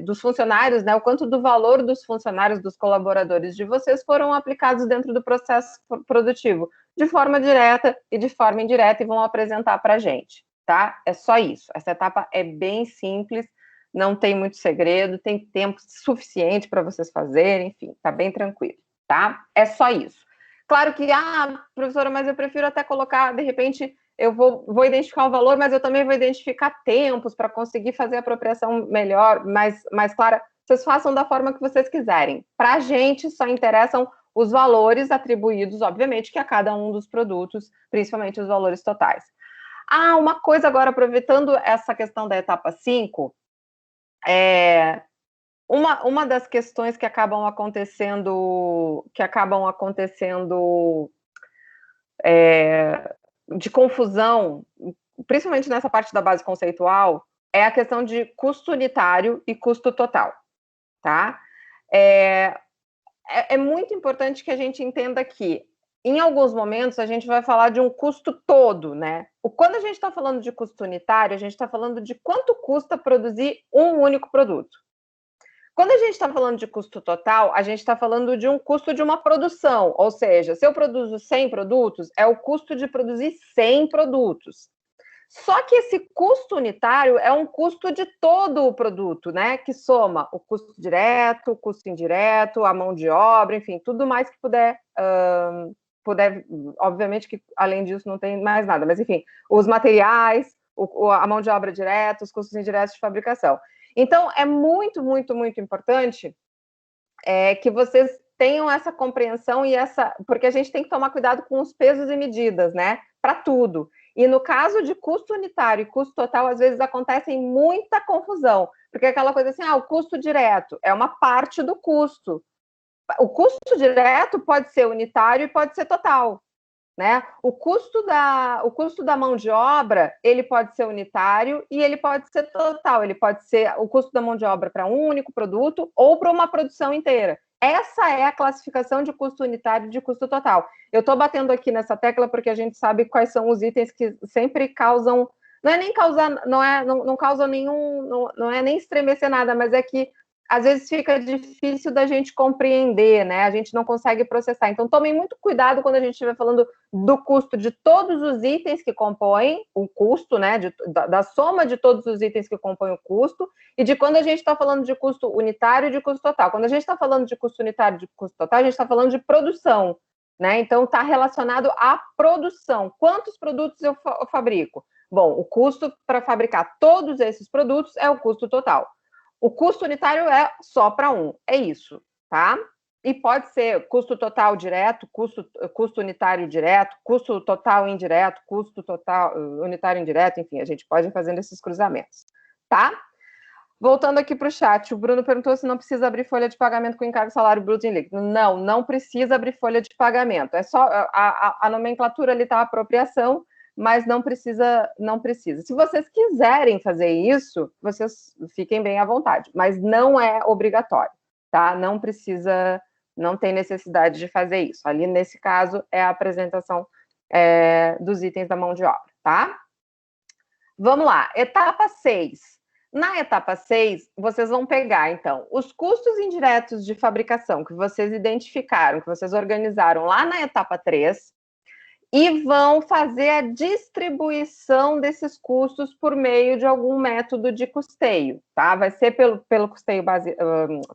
Speaker 1: dos funcionários, né, o quanto do valor dos funcionários, dos colaboradores de vocês foram aplicados dentro do processo produtivo, de forma direta e de forma indireta, e vão apresentar para a gente, tá? É só isso. Essa etapa é bem simples, não tem muito segredo, tem tempo suficiente para vocês fazerem, enfim, tá bem tranquilo, tá? É só isso. Claro que, professora, mas eu prefiro até colocar, de repente, eu vou identificar o valor, mas eu também vou identificar tempos para conseguir fazer a apropriação melhor, mais clara. Vocês façam da forma que vocês quiserem. Para a gente, só interessam os valores atribuídos, obviamente, que a cada um dos produtos, principalmente os valores totais. Uma coisa agora, aproveitando essa questão da etapa 5, uma das questões que acabam acontecendo de confusão, principalmente nessa parte da base conceitual, é a questão de custo unitário e custo total, tá? É muito importante que a gente entenda que, em alguns momentos, a gente vai falar de um custo todo, né? Quando a gente está falando de custo unitário, a gente está falando de quanto custa produzir um único produto. Quando a gente está falando de custo total, a gente está falando de um custo de uma produção, ou seja, se eu produzo 100 produtos, é o custo de produzir 100 produtos. Só que esse custo unitário é um custo de todo o produto, né? Que soma o custo direto, o custo indireto, a mão de obra, enfim, tudo mais que puder. Obviamente que além disso não tem mais nada, mas enfim, os materiais, a mão de obra direta, os custos indiretos de fabricação. Então, é muito, muito, muito importante que vocês tenham essa compreensão porque a gente tem que tomar cuidado com os pesos e medidas, né? Para tudo. E no caso de custo unitário e custo total, às vezes acontece muita confusão, porque é aquela coisa assim, o custo direto é uma parte do custo. O custo direto pode ser unitário e pode ser total, né? O custo da mão de obra, ele pode ser unitário e ele pode ser total. Ele pode ser o custo da mão de obra para um único produto ou para uma produção inteira. Essa é a classificação de custo unitário e de custo total. Eu estou batendo aqui nessa tecla porque a gente sabe quais são os itens que sempre causam, não causa nenhum, não é nem estremecer nada, mas é que às vezes fica difícil da gente compreender, né? A gente não consegue processar. Então, tomem muito cuidado quando a gente estiver falando do custo de todos os itens que compõem o custo, né? Da soma de todos os itens que compõem o custo, e de quando a gente está falando de custo unitário e de custo total. Quando a gente está falando de custo unitário e de custo total, a gente está falando de produção, né? Então, está relacionado à produção. Quantos produtos eu fabrico? Bom, o custo para fabricar todos esses produtos é o custo total. O custo unitário é só para um, é isso, tá? E pode ser custo total direto, custo unitário direto, custo total indireto, custo total unitário indireto, enfim, a gente pode ir fazendo esses cruzamentos, tá? Voltando aqui para o chat, o Bruno perguntou se não precisa abrir folha de pagamento com encargo salário bruto em líquido. Não, não precisa abrir folha de pagamento, é só a nomenclatura ali tá a apropriação, mas não precisa. Se vocês quiserem fazer isso, vocês fiquem bem à vontade, mas não é obrigatório, tá? Não precisa, não tem necessidade de fazer isso. Ali, nesse caso, é a apresentação dos itens da mão de obra, tá? Vamos lá, etapa 6. Na etapa 6, vocês vão pegar, então, os custos indiretos de fabricação que vocês identificaram, que vocês organizaram lá na etapa 3, e vão fazer a distribuição desses custos por meio de algum método de custeio, tá? Vai ser pelo custeio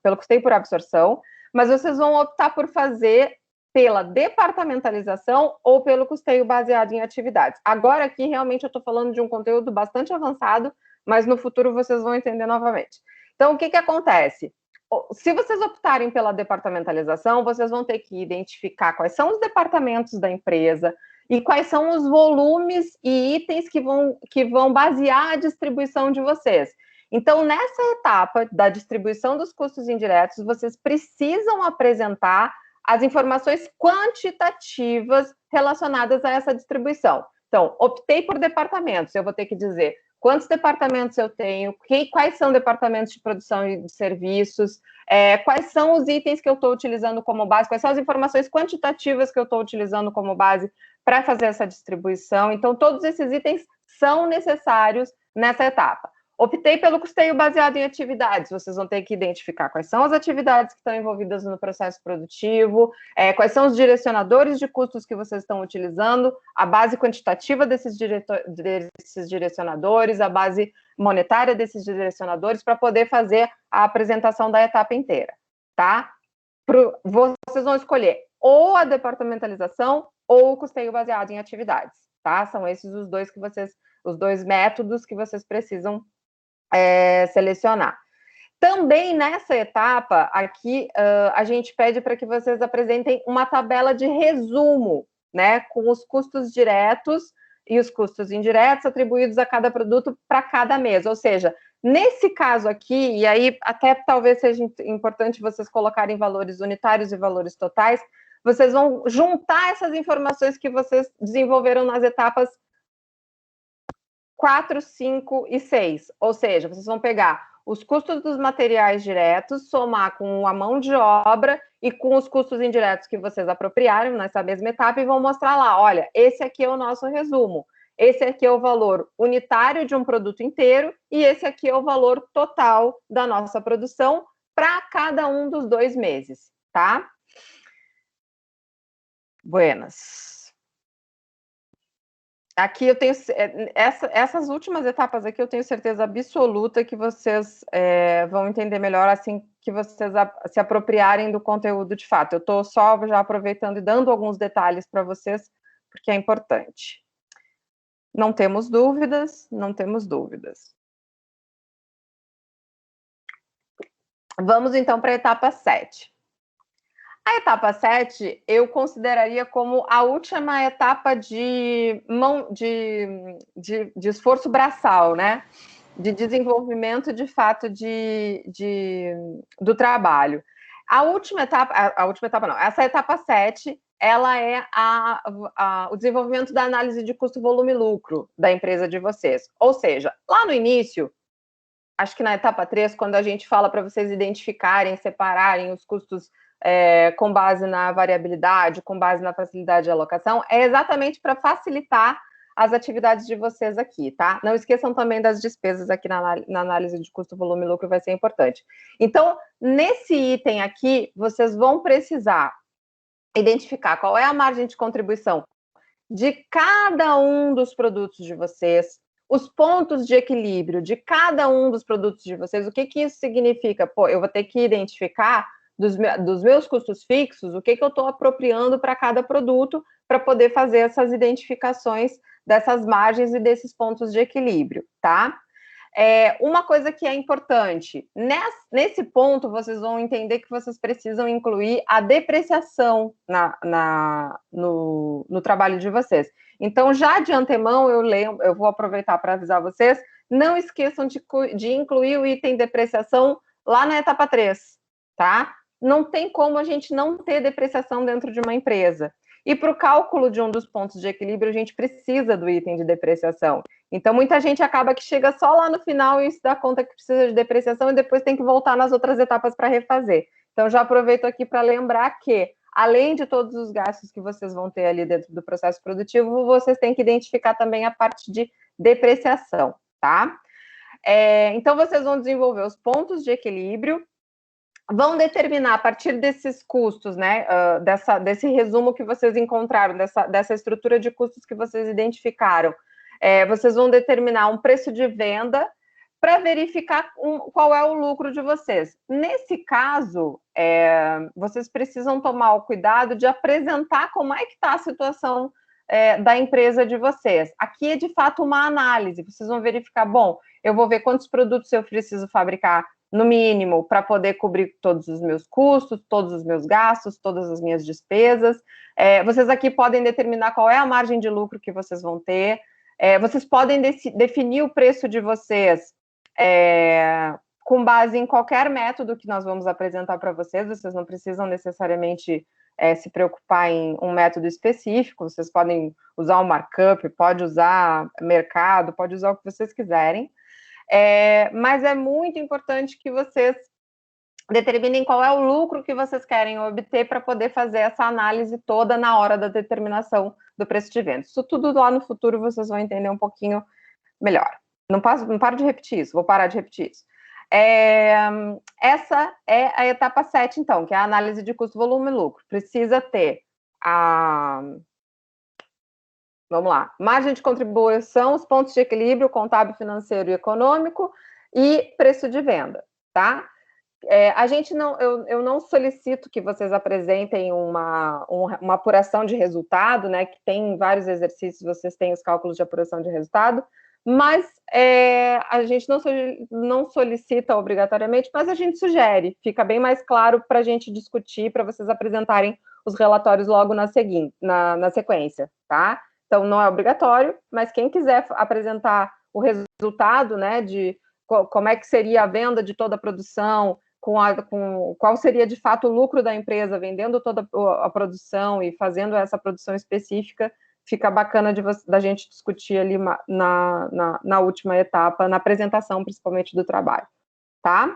Speaker 1: pelo custeio por absorção, mas vocês vão optar por fazer pela departamentalização ou pelo custeio baseado em atividades. Agora aqui, realmente, eu estou falando de um conteúdo bastante avançado, mas no futuro vocês vão entender novamente. Então, o que acontece? Se vocês optarem pela departamentalização, vocês vão ter que identificar quais são os departamentos da empresa e quais são os volumes e itens que vão basear a distribuição de vocês. Então, nessa etapa da distribuição dos custos indiretos, vocês precisam apresentar as informações quantitativas relacionadas a essa distribuição. Então, optei por departamentos, eu vou ter que dizer quantos departamentos eu tenho, quais são departamentos de produção e de serviços, quais são os itens que eu estou utilizando como base, quais são as informações quantitativas que eu estou utilizando como base para fazer essa distribuição. Então, todos esses itens são necessários nessa etapa. Optei pelo custeio baseado em atividades. Vocês vão ter que identificar quais são as atividades que estão envolvidas no processo produtivo, quais são os direcionadores de custos que vocês estão utilizando, a base quantitativa desses direcionadores, a base monetária desses direcionadores, para poder fazer a apresentação da etapa inteira, tá? Vocês vão escolher ou a departamentalização ou o custeio baseado em atividades, tá? São esses os dois métodos que vocês precisam selecionar. Também nessa etapa, aqui, a gente pede para que vocês apresentem uma tabela de resumo, né, com os custos diretos e os custos indiretos atribuídos a cada produto para cada mês. Ou seja, nesse caso aqui, e aí até talvez seja importante vocês colocarem valores unitários e valores totais, vocês vão juntar essas informações que vocês desenvolveram nas etapas 4, 5 e 6. Ou seja, vocês vão pegar os custos dos materiais diretos, somar com a mão de obra e com os custos indiretos que vocês apropriaram nessa mesma etapa e vão mostrar lá, olha, esse aqui é o nosso resumo, esse aqui é o valor unitário de um produto inteiro e esse aqui é o valor total da nossa produção para cada um dos 2 meses, tá? Buenas. Aqui eu tenho essas últimas etapas aqui eu tenho certeza absoluta que vocês vão entender melhor assim que vocês se apropriarem do conteúdo de fato. Eu estou só já aproveitando e dando alguns detalhes para vocês, porque é importante. Não temos dúvidas, não temos dúvidas. Vamos então para a etapa 7. A etapa 7, eu consideraria como a última etapa de esforço braçal, né? De desenvolvimento, de fato, do trabalho. Essa etapa 7, ela é o desenvolvimento da análise de custo, volume e lucro da empresa de vocês. Ou seja, lá no início, acho que na etapa 3, quando a gente fala para vocês identificarem, separarem os custos com base na variabilidade, com base na facilidade de alocação, é exatamente para facilitar as atividades de vocês aqui, tá? Não esqueçam também das despesas aqui na análise de custo, volume e lucro, vai ser importante. Então, nesse item aqui, vocês vão precisar identificar qual é a margem de contribuição de cada um dos produtos de vocês, os pontos de equilíbrio de cada um dos produtos de vocês. O que isso significa? Pô, eu vou ter que identificar dos meus custos fixos, o que eu estou apropriando para cada produto, para poder fazer essas identificações dessas margens e desses pontos de equilíbrio, tá? Uma coisa que é importante, nesse ponto, vocês vão entender que vocês precisam incluir a depreciação no trabalho de vocês. Então, já de antemão, eu vou aproveitar para avisar vocês, não esqueçam de incluir o item depreciação lá na etapa 3, tá? Não tem como a gente não ter depreciação dentro de uma empresa. E para o cálculo de um dos pontos de equilíbrio, a gente precisa do item de depreciação. Então, muita gente acaba que chega só lá no final e se dá conta que precisa de depreciação e depois tem que voltar nas outras etapas para refazer. Então, já aproveito aqui para lembrar que, além de todos os gastos que vocês vão ter ali dentro do processo produtivo, vocês têm que identificar também a parte de depreciação, tá? Então, vocês vão desenvolver os pontos de equilíbrio, vão determinar a partir desses custos, né, desse resumo que vocês encontraram, dessa estrutura de custos que vocês identificaram, vocês vão determinar um preço de venda para verificar qual é o lucro de vocês. Nesse caso, vocês precisam tomar o cuidado de apresentar como é que está a situação da empresa de vocês. Aqui é, de fato, uma análise. Vocês vão verificar, bom, eu vou ver quantos produtos eu preciso fabricar no mínimo, para poder cobrir todos os meus custos, todos os meus gastos, todas as minhas despesas. Vocês aqui podem determinar qual é a margem de lucro que vocês vão ter. Vocês podem definir o preço de vocês com base em qualquer método que nós vamos apresentar para vocês. Vocês não precisam necessariamente se preocupar em um método específico. Vocês podem usar o markup, pode usar mercado, pode usar o que vocês quiserem. Mas é muito importante que vocês determinem qual é o lucro que vocês querem obter para poder fazer essa análise toda na hora da determinação do preço de venda. Isso tudo lá no futuro vocês vão entender um pouquinho melhor. Não paro de repetir isso, vou parar de repetir isso. Essa é a etapa 7, então, que é a análise de custo, volume e lucro. Precisa ter vamos lá, margem de contribuição, os pontos de equilíbrio contábil, financeiro e econômico e preço de venda, tá? Eu não solicito que vocês apresentem uma apuração de resultado, né? Que tem vários exercícios, vocês têm os cálculos de apuração de resultado, mas a gente não solicita obrigatoriamente, mas a gente sugere, fica bem mais claro para a gente discutir, para vocês apresentarem os relatórios logo na sequência, tá? Então, não é obrigatório, mas quem quiser apresentar o resultado, né, de como é que seria a venda de toda a produção, qual seria, de fato, o lucro da empresa vendendo toda a produção e fazendo essa produção específica, fica bacana da gente discutir ali na última etapa, na apresentação, principalmente, do trabalho, tá?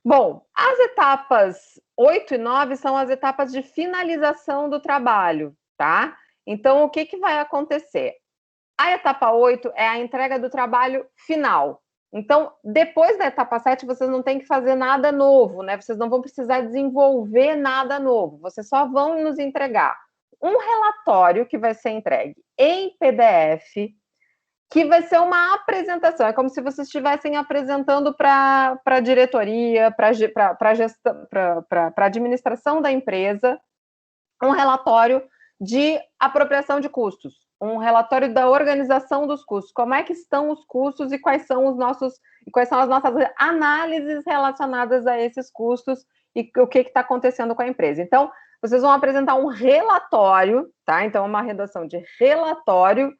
Speaker 1: Bom, as etapas 8 e 9 são as etapas de finalização do trabalho, tá? Então, o que vai acontecer? A etapa 8 é a entrega do trabalho final. Então, depois da etapa 7, vocês não têm que fazer nada novo, né? Vocês não vão precisar desenvolver nada novo, vocês só vão nos entregar um relatório que vai ser entregue em PDF, que vai ser uma apresentação, é como se vocês estivessem apresentando para a diretoria, para a administração da empresa, um relatório de apropriação de custos, um relatório da organização dos custos, como é que estão os custos e quais são as nossas análises relacionadas a esses custos e o que está acontecendo com a empresa. Então, vocês vão apresentar um relatório, tá? Então, uma redação de relatório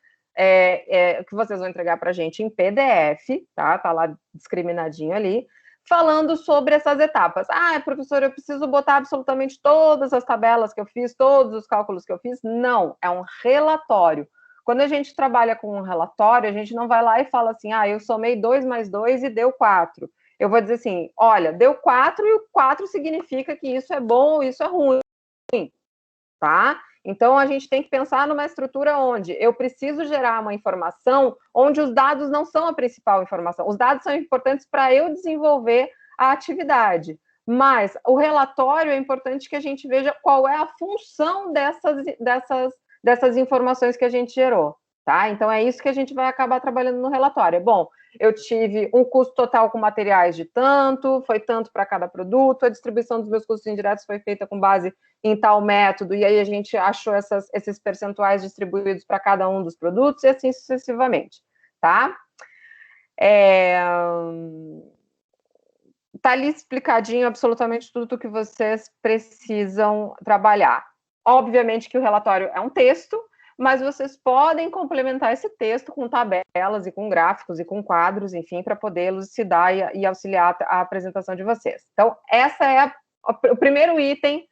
Speaker 1: que vocês vão entregar para a gente em PDF, tá? Tá lá discriminadinho ali, falando sobre essas etapas. Professor, eu preciso botar absolutamente todas as tabelas que eu fiz, todos os cálculos que eu fiz? Não, é um relatório. Quando a gente trabalha com um relatório, a gente não vai lá e fala assim, eu somei 2 mais 2 e deu 4. Eu vou dizer assim, olha, deu 4 e o 4 significa que isso é bom ou isso é ruim, tá? Então, a gente tem que pensar numa estrutura onde eu preciso gerar uma informação onde os dados não são a principal informação. Os dados são importantes para eu desenvolver a atividade, mas o relatório é importante que a gente veja qual é a função dessas informações que a gente gerou, tá? Então, é isso que a gente vai acabar trabalhando no relatório. Bom, eu tive um custo total com materiais de tanto, foi tanto para cada produto, a distribuição dos meus custos indiretos foi feita com base em tal método, e aí a gente achou esses percentuais distribuídos para cada um dos produtos, e assim sucessivamente, tá? Tá ali explicadinho absolutamente tudo que vocês precisam trabalhar. Obviamente que o relatório é um texto, mas vocês podem complementar esse texto com tabelas e com gráficos e com quadros, enfim, para poder elucidar e auxiliar a apresentação de vocês. Então, essa é o primeiro item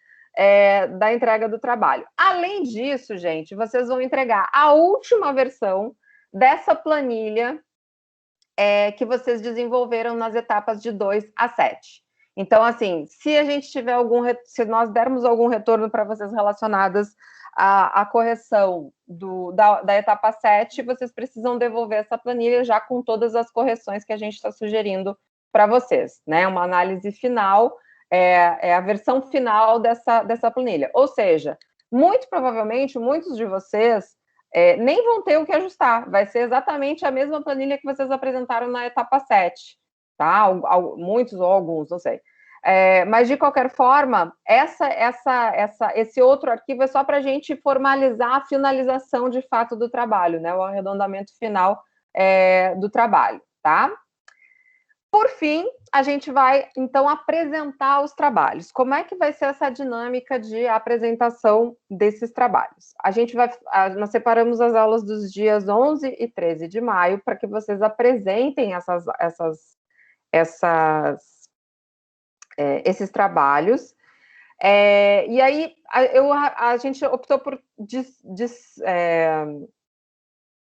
Speaker 1: da entrega do trabalho. Além disso, gente, vocês vão entregar a última versão dessa planilha que vocês desenvolveram nas etapas de 2 a 7. Então, assim, se nós dermos algum retorno para vocês relacionadas à correção da etapa 7, vocês precisam devolver essa planilha já com todas as correções que a gente está sugerindo para vocês, né? Uma análise final, a versão final dessa planilha. Ou seja, muito provavelmente, muitos de vocês nem vão ter o que ajustar, vai ser exatamente a mesma planilha que vocês apresentaram na etapa 7, tá? Muitos ou alguns, não sei. Mas, de qualquer forma, esse outro arquivo é só para a gente formalizar a finalização, de fato, do trabalho, né? O arredondamento final do trabalho, tá? Por fim, a gente vai, então, apresentar os trabalhos. Como é que vai ser essa dinâmica de apresentação desses trabalhos? Nós separamos as aulas dos dias 11 e 13 de maio para que vocês apresentem esses trabalhos. E aí, a gente optou por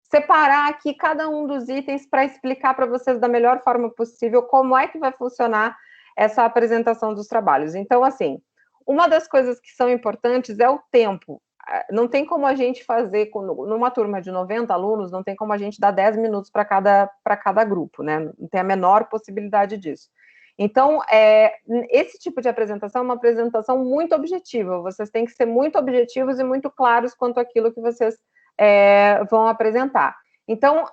Speaker 1: separar aqui cada um dos itens para explicar para vocês da melhor forma possível como é que vai funcionar essa apresentação dos trabalhos. Então, assim, uma das coisas que são importantes é o tempo. Não tem como a gente fazer, numa turma de 90 alunos, não tem como a gente dar 10 minutos para cada grupo, né? Não tem a menor possibilidade disso. Então, esse tipo de apresentação é uma apresentação muito objetiva. Vocês têm que ser muito objetivos e muito claros quanto àquilo que vocês vão apresentar. Então,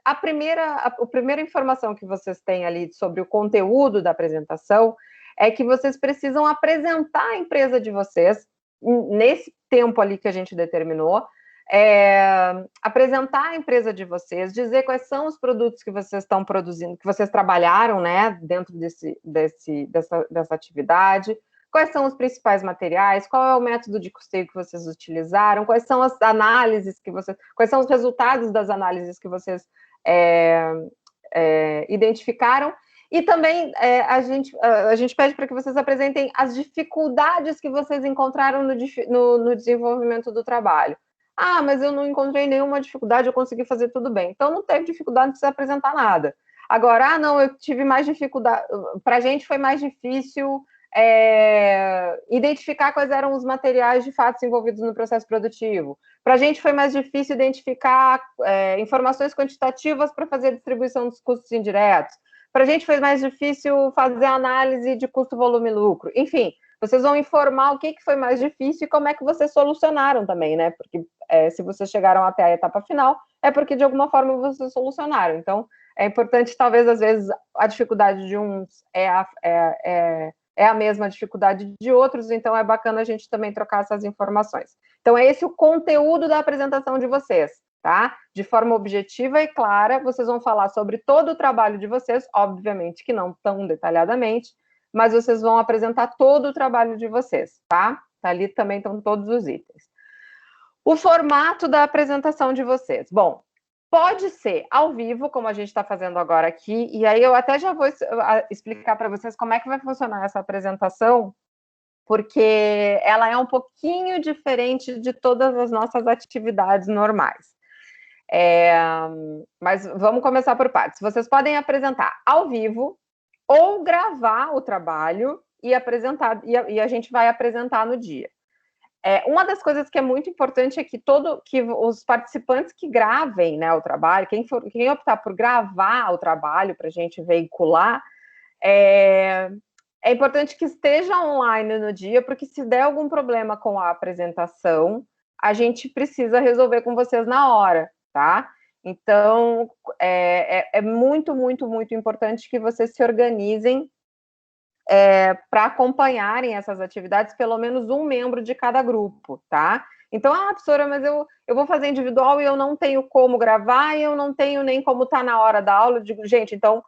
Speaker 1: a primeira informação que vocês têm ali sobre o conteúdo da apresentação é que vocês precisam apresentar a empresa de vocês nesse tempo ali que a gente determinou, apresentar a empresa de vocês, dizer quais são os produtos que vocês estão produzindo, que vocês trabalharam, né, dentro dessa atividade, quais são os principais materiais, qual é o método de custeio que vocês utilizaram, quais são as análises que vocês, quais são os resultados das análises que vocês identificaram. E também a gente pede para que vocês apresentem as dificuldades que vocês encontraram no desenvolvimento do trabalho. Ah, mas eu não encontrei nenhuma dificuldade, eu consegui fazer tudo bem. Então, não teve dificuldade, não precisa apresentar nada. Agora, não, eu tive mais dificuldade. Para a gente foi mais difícil identificar quais eram os materiais de fato envolvidos no processo produtivo. Para a gente foi mais difícil identificar informações quantitativas para fazer a distribuição dos custos indiretos. Para a gente foi mais difícil fazer a análise de custo, volume e lucro. Enfim, vocês vão informar o que foi mais difícil e como é que vocês solucionaram também, né? Porque se vocês chegaram até a etapa final, é porque de alguma forma vocês solucionaram. Então, é importante, talvez, às vezes, a dificuldade de uns é a mesma dificuldade de outros, então é bacana a gente também trocar essas informações. Então, é esse o conteúdo da apresentação de vocês, tá? De forma objetiva e clara, vocês vão falar sobre todo o trabalho de vocês, obviamente que não tão detalhadamente, mas vocês vão apresentar todo o trabalho de vocês, tá? Ali também estão todos os itens. O formato da apresentação de vocês. Bom, pode ser ao vivo, como a gente está fazendo agora aqui, e aí eu até já vou explicar para vocês como é que vai funcionar essa apresentação, porque ela é um pouquinho diferente de todas as nossas atividades normais. Mas vamos começar por partes. Vocês podem apresentar ao vivo ou gravar o trabalho e apresentar, e a gente vai apresentar no dia. Uma das coisas que é muito importante é que os participantes que gravem, né, o trabalho, quem optar por gravar o trabalho para a gente veicular, é importante que esteja online no dia, porque se der algum problema com a apresentação, a gente precisa resolver com vocês na hora, tá? Então, é muito, muito, muito importante que vocês se organizem para acompanharem essas atividades, pelo menos um membro de cada grupo, tá? Então, professora, mas eu vou fazer individual e eu não tenho como gravar e eu não tenho nem como estar na hora da aula. Eu digo, gente, então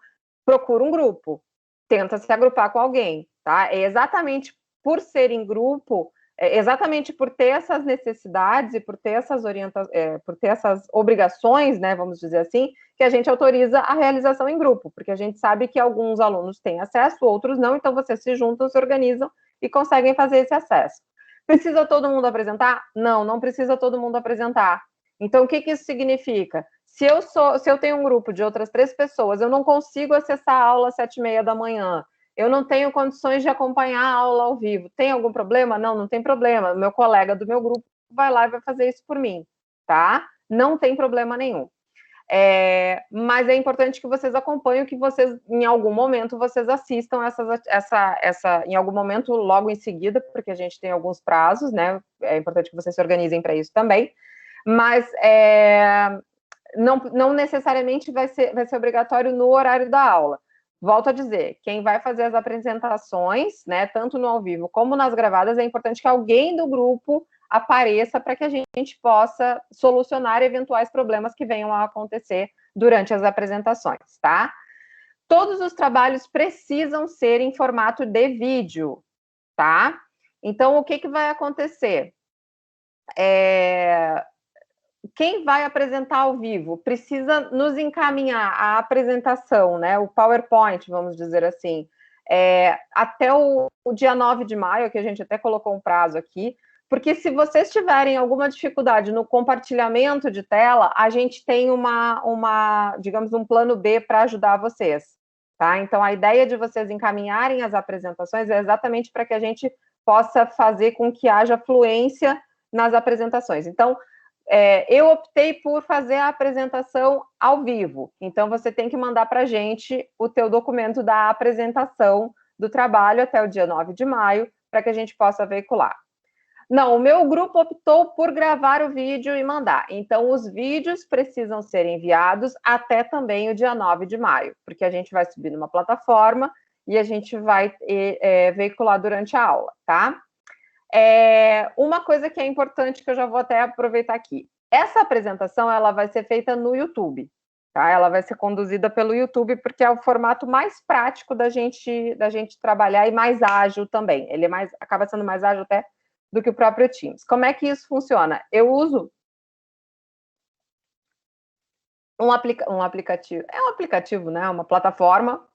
Speaker 1: procura um grupo, tenta se agrupar com alguém, tá? É exatamente por ser em grupo, exatamente por ter essas necessidades e por ter essas obrigações, né, vamos dizer assim, que a gente autoriza a realização em grupo, porque a gente sabe que alguns alunos têm acesso, outros não, então vocês se juntam, se organizam e conseguem fazer esse acesso. Precisa todo mundo apresentar? Não, não precisa todo mundo apresentar. Então, o que isso significa? Se eu tenho um grupo de outras 3 pessoas, eu não consigo acessar a aula às 7h30 da manhã, eu não tenho condições de acompanhar a aula ao vivo. Tem algum problema? Não, não tem problema. O meu colega do meu grupo vai lá e vai fazer isso por mim, tá? Não tem problema nenhum. Mas é importante que vocês acompanhem, que vocês, em algum momento, vocês assistam em algum momento, logo em seguida, porque a gente tem alguns prazos, né? É importante que vocês se organizem para isso também. Mas não necessariamente vai ser obrigatório no horário da aula. Volto a dizer, quem vai fazer as apresentações, né, tanto no ao vivo como nas gravadas, é importante que alguém do grupo apareça para que a gente possa solucionar eventuais problemas que venham a acontecer durante as apresentações, tá? Todos os trabalhos precisam ser em formato de vídeo, tá? Então, o que vai acontecer? Quem vai apresentar ao vivo precisa nos encaminhar a apresentação, né, o PowerPoint, vamos dizer assim, até o dia 9 de maio, que a gente até colocou um prazo aqui, porque se vocês tiverem alguma dificuldade no compartilhamento de tela, a gente tem digamos, um plano B para ajudar vocês, tá? Então, a ideia de vocês encaminharem as apresentações é exatamente para que a gente possa fazer com que haja fluência nas apresentações. Então, eu optei por fazer a apresentação ao vivo, então você tem que mandar para a gente o teu documento da apresentação do trabalho até o dia 9 de maio, para que a gente possa veicular. Não, o meu grupo optou por gravar o vídeo e mandar, então os vídeos precisam ser enviados até também o dia 9 de maio, porque a gente vai subir numa plataforma e a gente vai veicular durante a aula, tá? Uma coisa que é importante, que eu já vou até aproveitar aqui, Essa apresentação, ela vai ser feita no YouTube, tá? Ela vai ser conduzida pelo YouTube, porque é o formato mais prático da gente trabalhar e mais ágil também. Ele acaba sendo mais ágil até do que o próprio Teams. Como é que isso funciona? Eu uso um aplicativo, é um aplicativo, né? Uma plataforma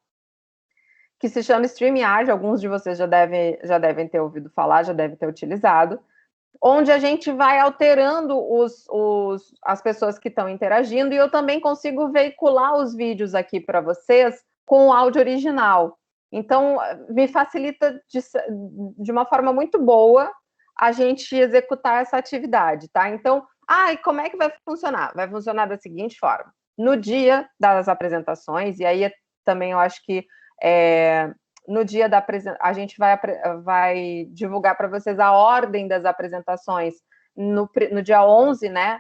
Speaker 1: que se chama StreamYard, alguns de vocês já devem ter ouvido falar, já devem ter utilizado, onde a gente vai alterando as pessoas que estão interagindo, e eu também consigo veicular os vídeos aqui para vocês com o áudio original. Então, me facilita de uma forma muito boa a gente executar essa atividade, tá? Então, e como é que vai funcionar? Vai funcionar da seguinte forma. No dia das apresentações, e aí também eu acho que no dia da apresentação, a gente vai divulgar para vocês a ordem das apresentações no dia 11, né?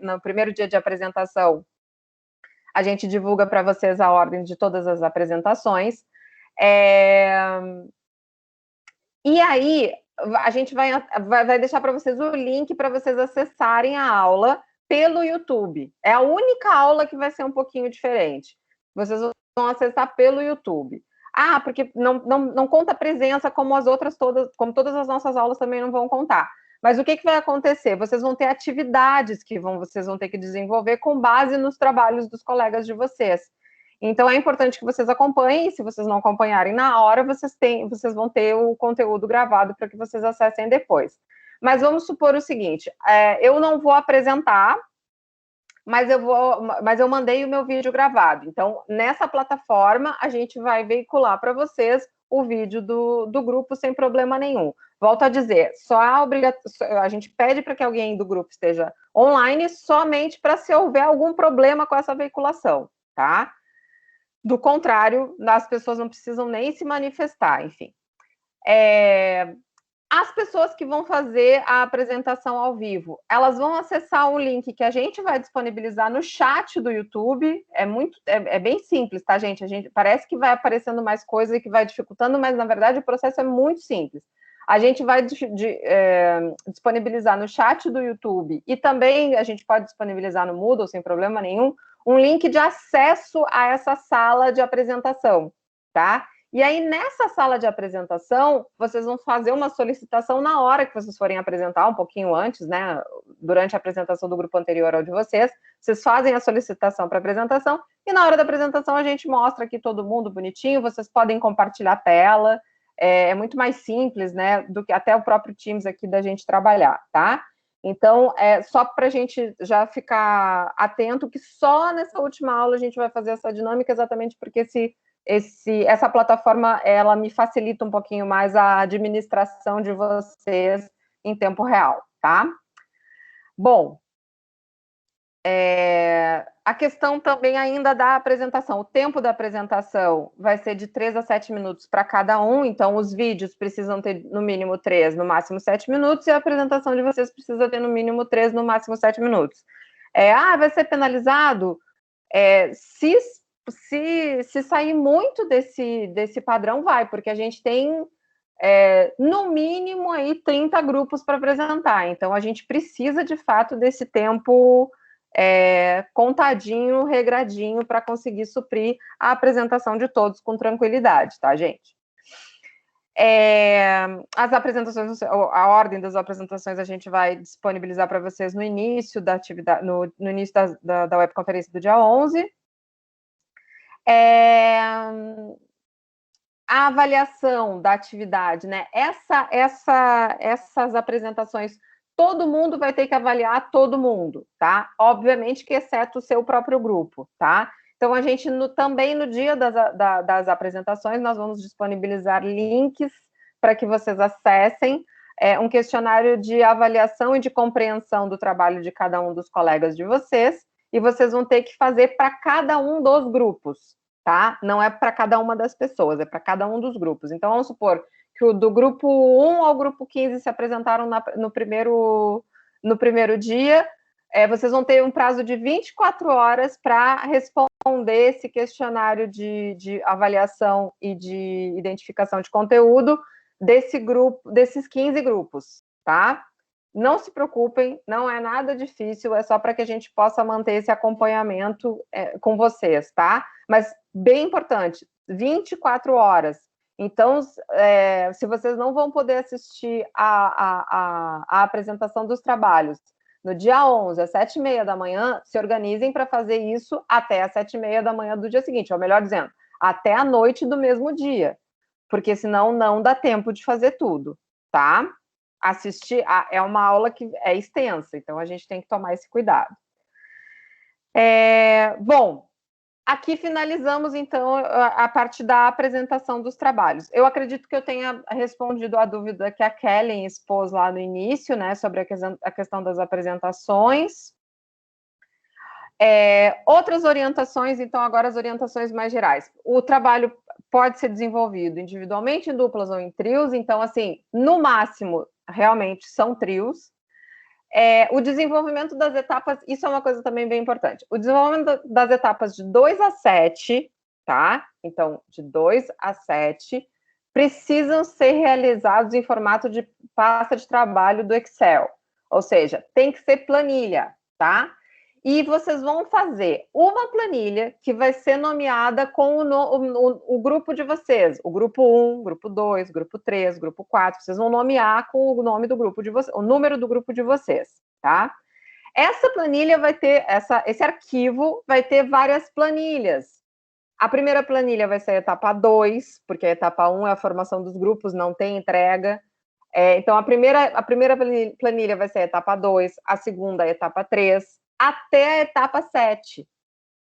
Speaker 1: No primeiro dia de apresentação, a gente divulga para vocês a ordem de todas as apresentações. E aí, a gente vai deixar para vocês o link para vocês acessarem a aula pelo YouTube. É a única aula que vai ser um pouquinho diferente. Vocês vão acessar pelo YouTube. Porque não conta presença como as outras todas, como todas as nossas aulas também não vão contar. Mas o que vai acontecer? Vocês vão ter atividades que vocês vão ter que desenvolver com base nos trabalhos dos colegas de vocês. Então, é importante que vocês acompanhem, e se vocês não acompanharem na hora, vocês vão ter o conteúdo gravado para que vocês acessem depois. Mas vamos supor o seguinte, eu não vou apresentar, mas eu mandei o meu vídeo gravado. Então, nessa plataforma, a gente vai veicular para vocês o vídeo do grupo sem problema nenhum. Volto a dizer, a gente pede para que alguém do grupo esteja online somente para se houver algum problema com essa veiculação, tá? Do contrário, as pessoas não precisam nem se manifestar, enfim. As pessoas que vão fazer a apresentação ao vivo, elas vão acessar um link que a gente vai disponibilizar no chat do YouTube. É bem simples, tá, gente? Parece que vai aparecendo mais coisa e que vai dificultando, mas, na verdade, o processo é muito simples. A gente vai disponibilizar no chat do YouTube, e também a gente pode disponibilizar no Moodle, sem problema nenhum, um link de acesso a essa sala de apresentação, tá? E aí, nessa sala de apresentação, vocês vão fazer uma solicitação na hora que vocês forem apresentar, um pouquinho antes, né? Durante a apresentação do grupo anterior ao de vocês fazem a solicitação para apresentação, e na hora da apresentação a gente mostra aqui todo mundo bonitinho, vocês podem compartilhar a tela, é muito mais simples, né? Do que até o próprio Teams aqui da gente trabalhar, tá? Então, só para a gente já ficar atento que só nessa última aula a gente vai fazer essa dinâmica, exatamente porque essa plataforma, ela me facilita um pouquinho mais a administração de vocês em tempo real, tá? Bom, a questão também ainda da apresentação. O tempo da apresentação vai ser de 3 a 7 minutos para cada um, então os vídeos precisam ter no mínimo 3, no máximo 7 minutos, e a apresentação de vocês precisa ter no mínimo 3, no máximo 7 minutos. Vai ser penalizado? Se sair muito desse padrão, vai, porque a gente tem, no mínimo, aí 30 grupos para apresentar, então a gente precisa, de fato, desse tempo contadinho, regradinho, para conseguir suprir a apresentação de todos com tranquilidade, tá, gente? As apresentações, a ordem das apresentações a gente vai disponibilizar para vocês no início da atividade, no início da webconferência do dia 11. A avaliação da atividade, né? Essas apresentações, todo mundo vai ter que avaliar todo mundo, tá? Obviamente que exceto o seu próprio grupo, tá? Então, a gente também no dia das apresentações, nós vamos disponibilizar links para que vocês acessem um questionário de avaliação e de compreensão do trabalho de cada um dos colegas de vocês, e vocês vão ter que fazer para cada um dos grupos, tá? Não é para cada uma das pessoas, é para cada um dos grupos. Então, vamos supor que do grupo 1 ao grupo 15 se apresentaram no primeiro dia, vocês vão ter um prazo de 24 horas para responder esse questionário de avaliação e de identificação de conteúdo desses 15 grupos, tá? Não se preocupem, não é nada difícil, é só para que a gente possa manter esse acompanhamento com vocês, tá? Mas, bem importante, 24 horas. Então, se vocês não vão poder assistir a apresentação dos trabalhos no dia 11, às 7h30 da manhã, se organizem para fazer isso até às 7h30 da manhã do dia seguinte, ou melhor dizendo, até a noite do mesmo dia, porque senão não dá tempo de fazer tudo, tá? Assistir é uma aula que é extensa, então a gente tem que tomar esse cuidado. Bom, aqui finalizamos, então, a parte da apresentação dos trabalhos. Eu acredito que eu tenha respondido a dúvida que a Kellen expôs lá no início, né, sobre a questão das apresentações. Outras orientações, então, agora as orientações mais gerais. O trabalho pode ser desenvolvido individualmente, em duplas ou em trios, então, assim, no máximo, realmente, são trios. O desenvolvimento das etapas, isso é uma coisa também bem importante. O desenvolvimento das etapas de 2 a 7, tá? Então, de 2 a 7, precisam ser realizados em formato de pasta de trabalho do Excel. Ou seja, tem que ser planilha, tá? E vocês vão fazer uma planilha que vai ser nomeada com o grupo de vocês. O grupo 1, grupo 2, grupo 3, grupo 4. Vocês vão nomear com o nome do grupo de vocês, o número do grupo de vocês, tá? Essa planilha vai ter, esse arquivo vai ter várias planilhas. A primeira planilha vai ser a etapa 2, porque a etapa 1 é a formação dos grupos, não tem entrega. Então, a primeira planilha vai ser a etapa 2, a segunda a etapa 3, até a etapa 7.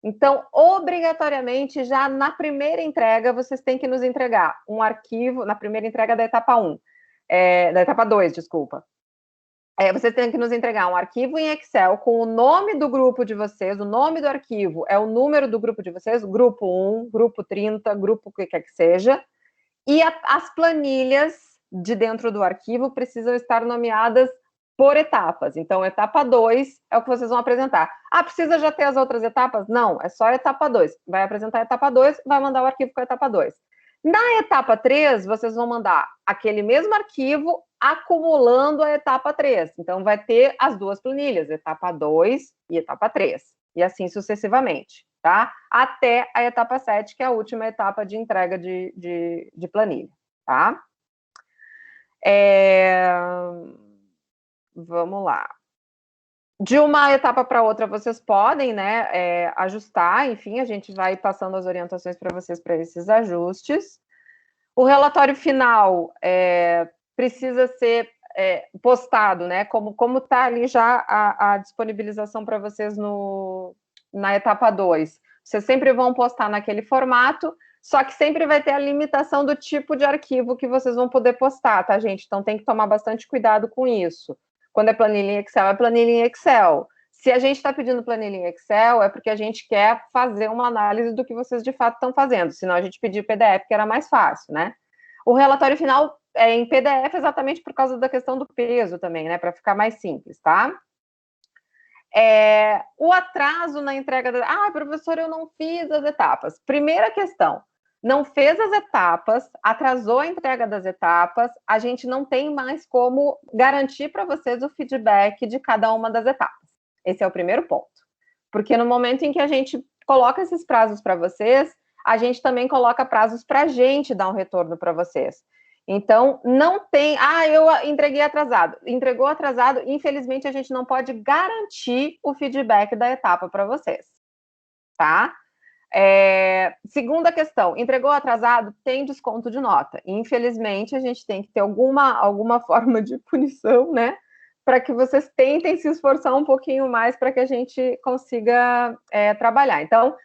Speaker 1: Então, obrigatoriamente, já na primeira entrega, vocês têm que nos entregar um arquivo, na primeira entrega da etapa 1, da etapa 2, desculpa. Vocês têm que nos entregar um arquivo em Excel com o nome do grupo de vocês, o nome do arquivo é o número do grupo de vocês, grupo 1, grupo 30, grupo o que quer que seja, e as planilhas de dentro do arquivo precisam estar nomeadas por etapas. Então, etapa 2 é o que vocês vão apresentar. Precisa já ter as outras etapas? Não, é só a etapa 2. Vai apresentar a etapa 2, vai mandar o arquivo com a etapa 2. Na etapa 3, vocês vão mandar aquele mesmo arquivo acumulando a etapa 3. Então, vai ter as duas planilhas, etapa 2 e etapa 3. E assim sucessivamente, tá? Até a etapa 7, que é a última etapa de entrega de planilha, tá? Vamos lá. De uma etapa para outra, vocês podem, né, ajustar, enfim, a gente vai passando as orientações para vocês para esses ajustes. O relatório final precisa ser postado, né, como está ali já a disponibilização para vocês na etapa 2. Vocês sempre vão postar naquele formato, só que sempre vai ter a limitação do tipo de arquivo que vocês vão poder postar, tá, gente? Então, tem que tomar bastante cuidado com isso. Quando é planilha em Excel, é planilha em Excel. Se a gente está pedindo planilha em Excel, é porque a gente quer fazer uma análise do que vocês de fato estão fazendo. Senão a gente pedir PDF, que era mais fácil, né? O relatório final é em PDF exatamente por causa da questão do peso também, né? Para ficar mais simples, tá? O atraso na entrega... professor, eu não fiz as etapas. Primeira questão. Não fez as etapas, atrasou a entrega das etapas, a gente não tem mais como garantir para vocês o feedback de cada uma das etapas. Esse é o primeiro ponto. Porque no momento em que a gente coloca esses prazos para vocês, a gente também coloca prazos para a gente dar um retorno para vocês. Então, não tem... eu entreguei atrasado. Entregou atrasado, infelizmente, a gente não pode garantir o feedback da etapa para vocês. Tá? Segunda questão, entregou atrasado, tem desconto de nota. Infelizmente, a gente tem que ter alguma forma de punição, né? Para que vocês tentem se esforçar um pouquinho mais para que a gente consiga trabalhar. Então,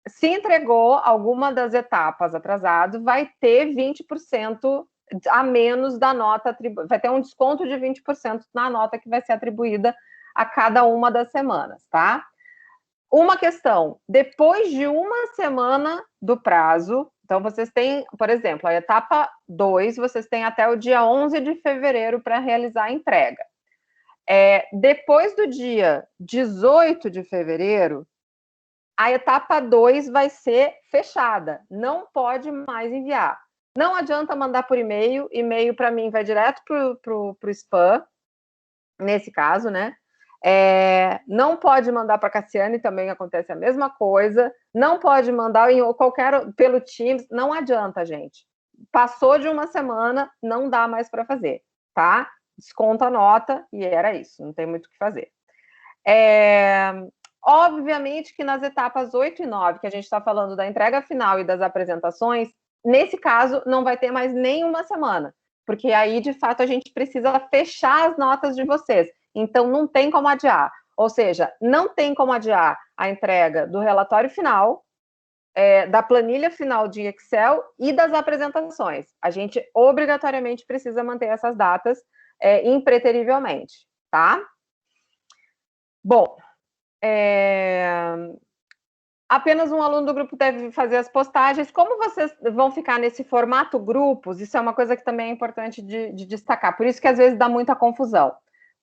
Speaker 1: se entregou alguma das etapas atrasado, vai ter 20% a menos da nota atribuída, vai ter um desconto de 20% na nota que vai ser atribuída a cada uma das semanas, tá? Uma questão, depois de uma semana do prazo, então vocês têm, por exemplo, a etapa 2, vocês têm até o dia 11 de fevereiro para realizar a entrega. Depois do dia 18 de fevereiro, a etapa 2 vai ser fechada, não pode mais enviar. Não adianta mandar por e-mail para mim vai direto para o spam, nesse caso, né? Não pode mandar para a Cassiane, também acontece a mesma coisa. Não pode mandar pelo Teams, não adianta, gente. Passou de uma semana, não dá mais para fazer, tá? Desconta a nota e era isso, não tem muito o que fazer. Obviamente que nas etapas 8 e 9, que a gente está falando da entrega final e das apresentações, nesse caso não vai ter mais nenhuma semana, porque aí, de fato, a gente precisa fechar as notas de vocês. Então, não tem como adiar. Ou seja, não tem como adiar a entrega do relatório final, da planilha final de Excel e das apresentações. A gente obrigatoriamente precisa manter essas datas impreterivelmente, tá? Bom, apenas um aluno do grupo deve fazer as postagens. Como vocês vão ficar nesse formato grupos, isso é uma coisa que também é importante de destacar, por isso que às vezes dá muita confusão.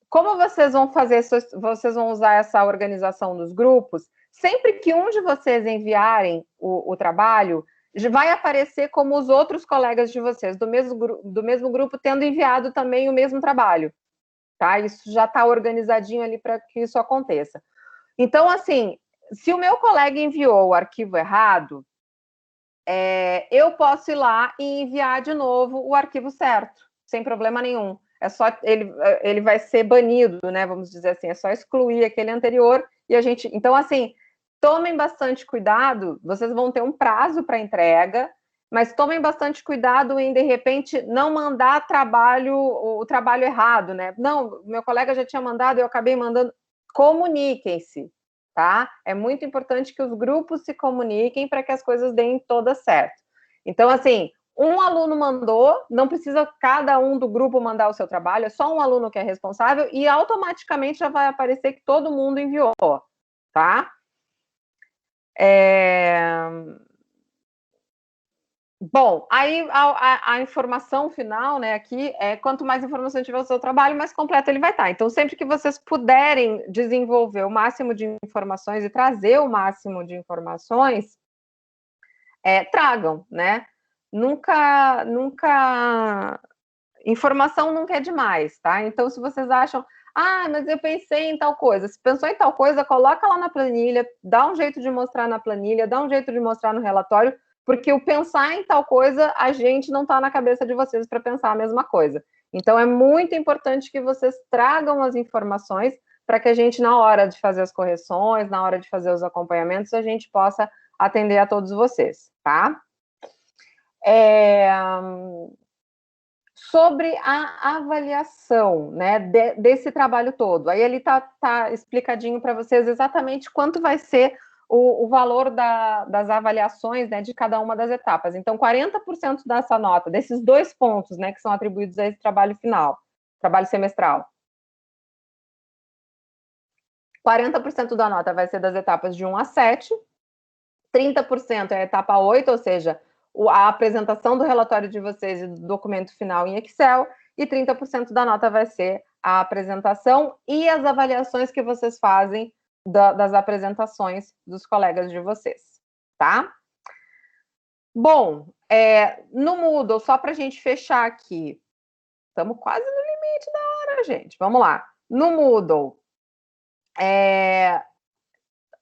Speaker 1: Como vocês vão fazer, vocês vão usar essa organização dos grupos, sempre que um de vocês enviarem o trabalho, vai aparecer como os outros colegas de vocês, do mesmo grupo, tendo enviado também o mesmo trabalho, tá? Isso já está organizadinho ali para que isso aconteça. Então, assim, se o meu colega enviou o arquivo errado, eu posso ir lá e enviar de novo o arquivo certo, sem problema nenhum. É só ele vai ser banido, né? Vamos dizer assim, é só excluir aquele anterior e a gente. Então, assim, tomem bastante cuidado, vocês vão ter um prazo para entrega, mas tomem bastante cuidado em, de repente, não mandar o trabalho errado, né? Não, meu colega já tinha mandado, eu acabei mandando. Comuniquem-se, tá? É muito importante que os grupos se comuniquem para que as coisas deem todas certo. Então, assim, um aluno mandou, não precisa cada um do grupo mandar o seu trabalho, é só um aluno que é responsável e automaticamente já vai aparecer que todo mundo enviou, tá? Bom, aí a informação final, né, aqui, quanto mais informação tiver o seu trabalho, mais completo ele vai estar. Então, sempre que vocês puderem desenvolver o máximo de informações e trazer o máximo de informações, tragam, né? Nunca, informação nunca é demais, tá? Então, se vocês acham, mas eu pensei em tal coisa, se pensou em tal coisa, coloca lá na planilha, dá um jeito de mostrar na planilha, dá um jeito de mostrar no relatório, porque o pensar em tal coisa, a gente não está na cabeça de vocês para pensar a mesma coisa. Então, é muito importante que vocês tragam as informações para que a gente, na hora de fazer as correções, na hora de fazer os acompanhamentos, a gente possa atender a todos vocês, tá? Sobre a avaliação, né, desse trabalho todo. Aí ele tá explicadinho para vocês exatamente quanto vai ser o valor das avaliações, né, de cada uma das etapas. Então, 40% dessa nota, desses 2 pontos, né, que são atribuídos a esse trabalho final, trabalho semestral. 40% da nota vai ser das etapas de 1 a 7, 30% é a etapa 8, ou seja, a apresentação do relatório de vocês e do documento final em Excel, e 30% da nota vai ser a apresentação e as avaliações que vocês fazem das apresentações dos colegas de vocês, tá? Bom, no Moodle, só para a gente fechar aqui, estamos quase no limite da hora, gente, vamos lá. No Moodle,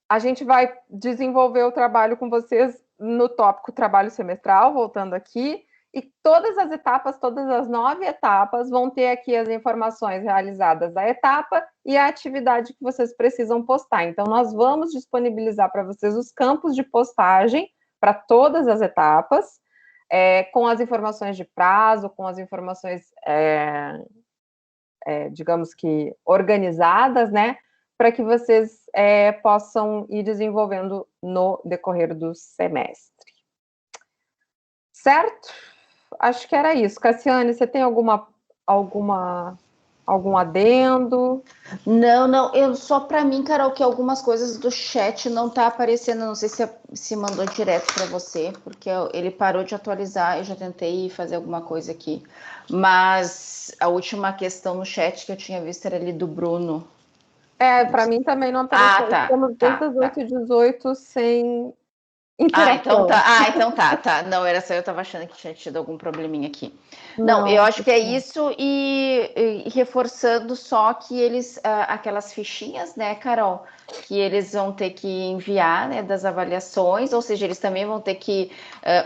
Speaker 1: a gente vai desenvolver o trabalho com vocês no tópico trabalho semestral, voltando aqui, e todas as etapas, todas as 9 etapas, vão ter aqui as informações realizadas da etapa e a atividade que vocês precisam postar. Então, nós vamos disponibilizar para vocês os campos de postagem para todas as etapas, com as informações de prazo, com as informações, digamos que, organizadas, né, para que vocês possam ir desenvolvendo no decorrer do semestre. Certo? Acho que era isso. Cassiane, você tem algum adendo?
Speaker 2: Não, eu só para mim, Carol, que algumas coisas do chat não tá aparecendo, não sei se mandou direto para você, porque ele parou de atualizar, eu já tentei fazer alguma coisa aqui, mas a última questão no chat que eu tinha visto era ali do Bruno.
Speaker 1: Para mim também não apareceu.
Speaker 2: Tá.
Speaker 1: Estamos desde as 8h18 sem interação.
Speaker 2: Então tá. Não, era só eu estava achando que tinha tido algum probleminha aqui. Não, eu acho que é isso e reforçando só que eles, aquelas fichinhas, né, Carol, que eles vão ter que enviar, né, das avaliações, ou seja, eles também vão ter que,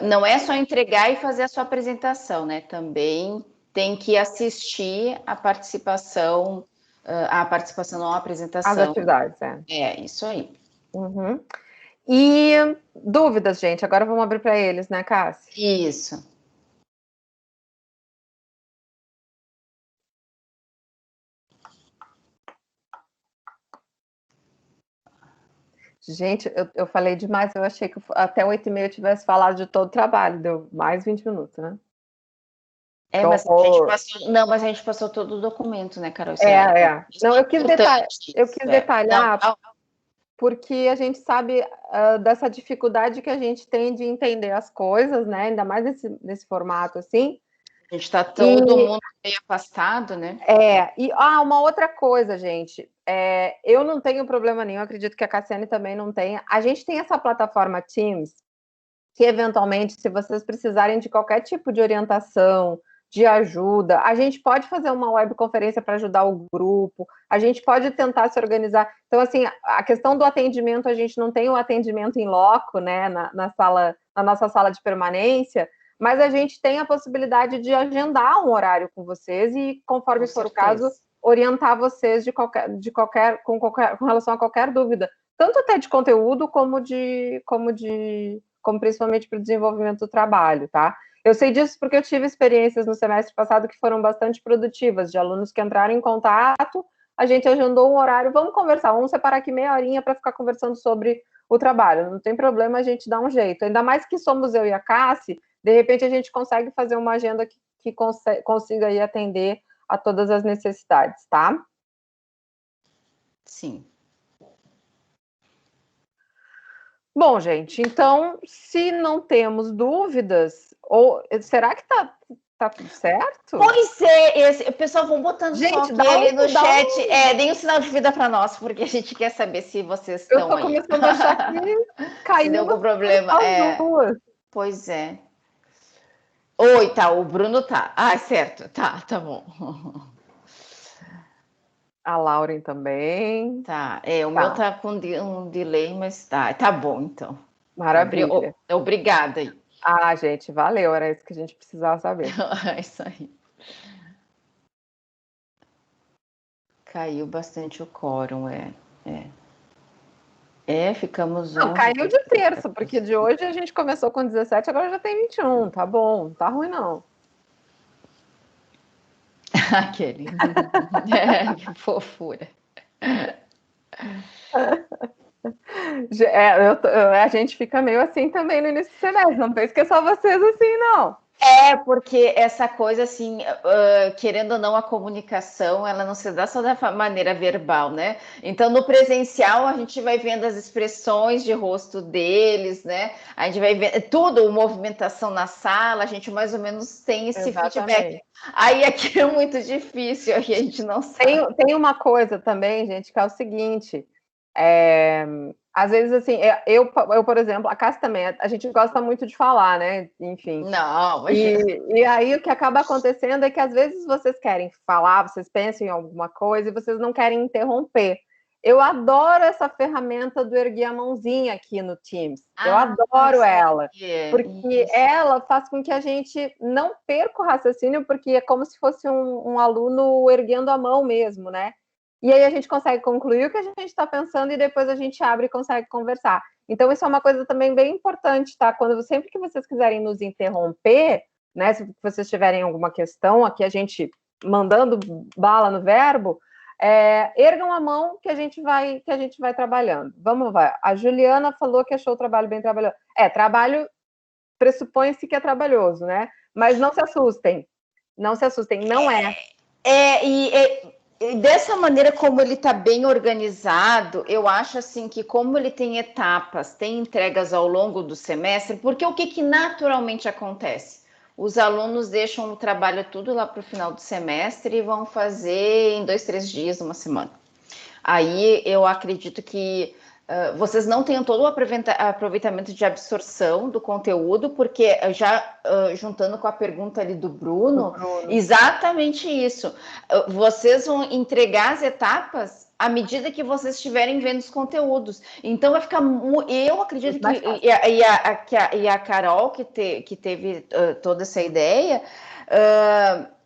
Speaker 2: não é só entregar e fazer a sua apresentação, né, também tem que assistir a participação não, a apresentação.
Speaker 1: As atividades,
Speaker 2: É, isso aí.
Speaker 1: Uhum. E dúvidas, gente, agora vamos abrir para eles, né, Cássia?
Speaker 2: Isso.
Speaker 1: Gente, eu falei demais, eu achei que até 8h30 eu tivesse falado de todo o trabalho, deu mais 20 minutos, né?
Speaker 2: Mas a gente passou todo o documento, né, Carol?
Speaker 1: Não, eu quis detalhar porque a gente sabe dessa dificuldade que a gente tem de entender as coisas, né? Ainda mais nesse formato assim.
Speaker 2: A gente está todo mundo meio afastado, né?
Speaker 1: E uma outra coisa, gente. Eu não tenho problema nenhum, acredito que a Cassiane também não tenha. A gente tem essa plataforma Teams, que eventualmente, se vocês precisarem de qualquer tipo de orientação, de ajuda, a gente pode fazer uma webconferência para ajudar o grupo, a gente pode tentar se organizar. Então, assim, a questão do atendimento, a gente não tem o atendimento em loco, né, na nossa sala de permanência, mas a gente tem a possibilidade de agendar um horário com vocês e, conforme for o caso, orientar vocês com relação a qualquer dúvida, tanto até de conteúdo como principalmente para o desenvolvimento do trabalho, tá? Eu sei disso porque eu tive experiências no semestre passado que foram bastante produtivas, de alunos que entraram em contato, a gente agendou um horário, vamos conversar, vamos separar aqui meia horinha para ficar conversando sobre o trabalho, não tem problema, a gente dá um jeito, ainda mais que somos eu e a Cassi, de repente a gente consegue fazer uma agenda que consiga aí atender a todas as necessidades, tá?
Speaker 2: Sim.
Speaker 1: Bom, gente, então, se não temos dúvidas, será que tá tudo certo?
Speaker 2: Pois é, o pessoal vão botando
Speaker 1: gente,
Speaker 2: só aqui ali no chat, deem um sinal de vida para nós, porque a gente quer saber se vocês estão aí.
Speaker 1: Eu tô começando a achar que caiu.
Speaker 2: Se deu algum problema. Pois é. Oi, tá, o Bruno tá. Certo, tá bom.
Speaker 1: A Lauren também.
Speaker 2: Tá, o meu tá com um delay, mas tá bom, então.
Speaker 1: Maravilha.
Speaker 2: Obrigada aí.
Speaker 1: Gente, valeu, era isso que a gente precisava saber.
Speaker 2: É isso aí. Caiu bastante o quórum, ficamos...
Speaker 1: Não, caiu de terça, porque de hoje a gente começou com 17, agora já tem 21, tá bom, não tá ruim não.
Speaker 2: Aquele. Que fofura.
Speaker 1: A gente fica meio assim também no início do semestre, não pense que é só vocês assim, não.
Speaker 2: Porque essa coisa, assim, querendo ou não, a comunicação, ela não se dá só da maneira verbal, né? Então, no presencial, a gente vai vendo as expressões de rosto deles, né? A gente vai vendo tudo, movimentação na sala, a gente mais ou menos tem esse feedback. Aí aqui é muito difícil, aqui a gente não sabe.
Speaker 1: Tem uma coisa também, gente, que é o seguinte... às vezes, assim, eu, por exemplo, a Cássia também, a gente gosta muito de falar, né? Enfim.
Speaker 2: Não, mas...
Speaker 1: E aí o que acaba acontecendo é que às vezes vocês querem falar, vocês pensam em alguma coisa e vocês não querem interromper. Eu adoro essa ferramenta do erguer a mãozinha aqui no Teams. Eu adoro ela. Porque ela faz com que a gente não perca o raciocínio, porque é como se fosse um aluno erguendo a mão mesmo, né? E aí a gente consegue concluir o que a gente está pensando e depois a gente abre e consegue conversar. Então, isso é uma coisa também bem importante, tá? Sempre que vocês quiserem nos interromper, né? Se vocês tiverem alguma questão, aqui a gente mandando bala no verbo, ergam a mão que a gente vai trabalhando. Vamos lá. A Juliana falou que achou o trabalho bem trabalhoso. Trabalho pressupõe-se que é trabalhoso, né? Mas não se assustem. Não se assustem, não é.
Speaker 2: E dessa maneira como ele está bem organizado, eu acho assim que como ele tem etapas, tem entregas ao longo do semestre, porque o que naturalmente acontece? Os alunos deixam o trabalho tudo lá para o final do semestre e vão fazer em 2, 3 dias, uma semana. Aí eu acredito que vocês não tenham todo o aproveitamento de absorção do conteúdo, porque já juntando com a pergunta ali do Bruno, exatamente isso. Vocês vão entregar as etapas à medida que vocês estiverem vendo os conteúdos. Então vai ficar... Eu acredito que... E a Carol, que teve toda essa ideia...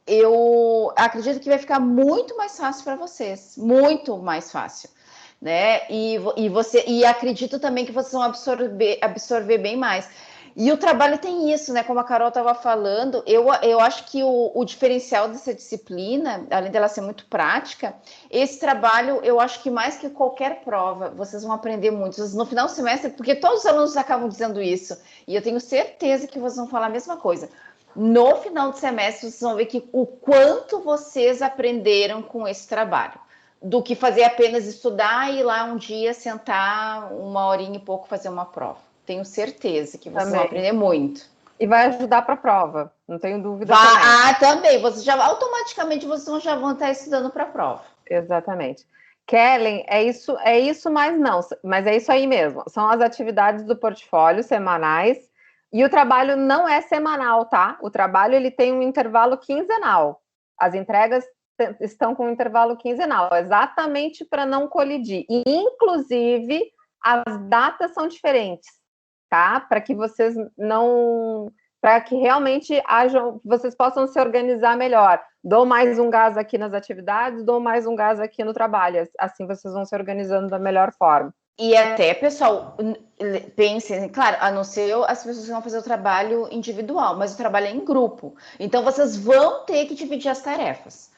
Speaker 2: eu acredito que vai ficar muito mais fácil para vocês. Muito mais fácil. Né? E acredito também que vocês vão absorver bem mais. E o trabalho tem isso, né? Como a Carol estava falando, eu acho que o diferencial dessa disciplina, além dela ser muito prática, esse trabalho, eu acho que mais que qualquer prova, vocês vão aprender muito. No final do semestre, porque todos os alunos acabam dizendo isso, e eu tenho certeza que vocês vão falar a mesma coisa. No final do semestre, vocês vão ver o quanto vocês aprenderam com esse trabalho, do que fazer apenas estudar e ir lá um dia sentar 1 horinha e pouco fazer uma prova. Tenho certeza que vocês vão aprender muito.
Speaker 1: E vai ajudar para a prova, não tenho dúvida
Speaker 2: também. Vocês automaticamente vocês já vão estar estudando para a prova.
Speaker 1: Exatamente. Kellen, é isso, mas é isso aí mesmo. São as atividades do portfólio semanais, e o trabalho não é semanal, tá? O trabalho ele tem um intervalo quinzenal. As entregas estão com um intervalo quinzenal, exatamente para não colidir. E, inclusive, as datas são diferentes, tá? Para que vocês não... Para que realmente vocês possam se organizar melhor. Dou mais um gás aqui nas atividades, dou mais um gás aqui no trabalho. Assim vocês vão se organizando da melhor forma.
Speaker 2: E até, pessoal, pensem, claro, a não ser as pessoas que vão fazer o trabalho individual, mas o trabalho é em grupo. Então, vocês vão ter que dividir as tarefas.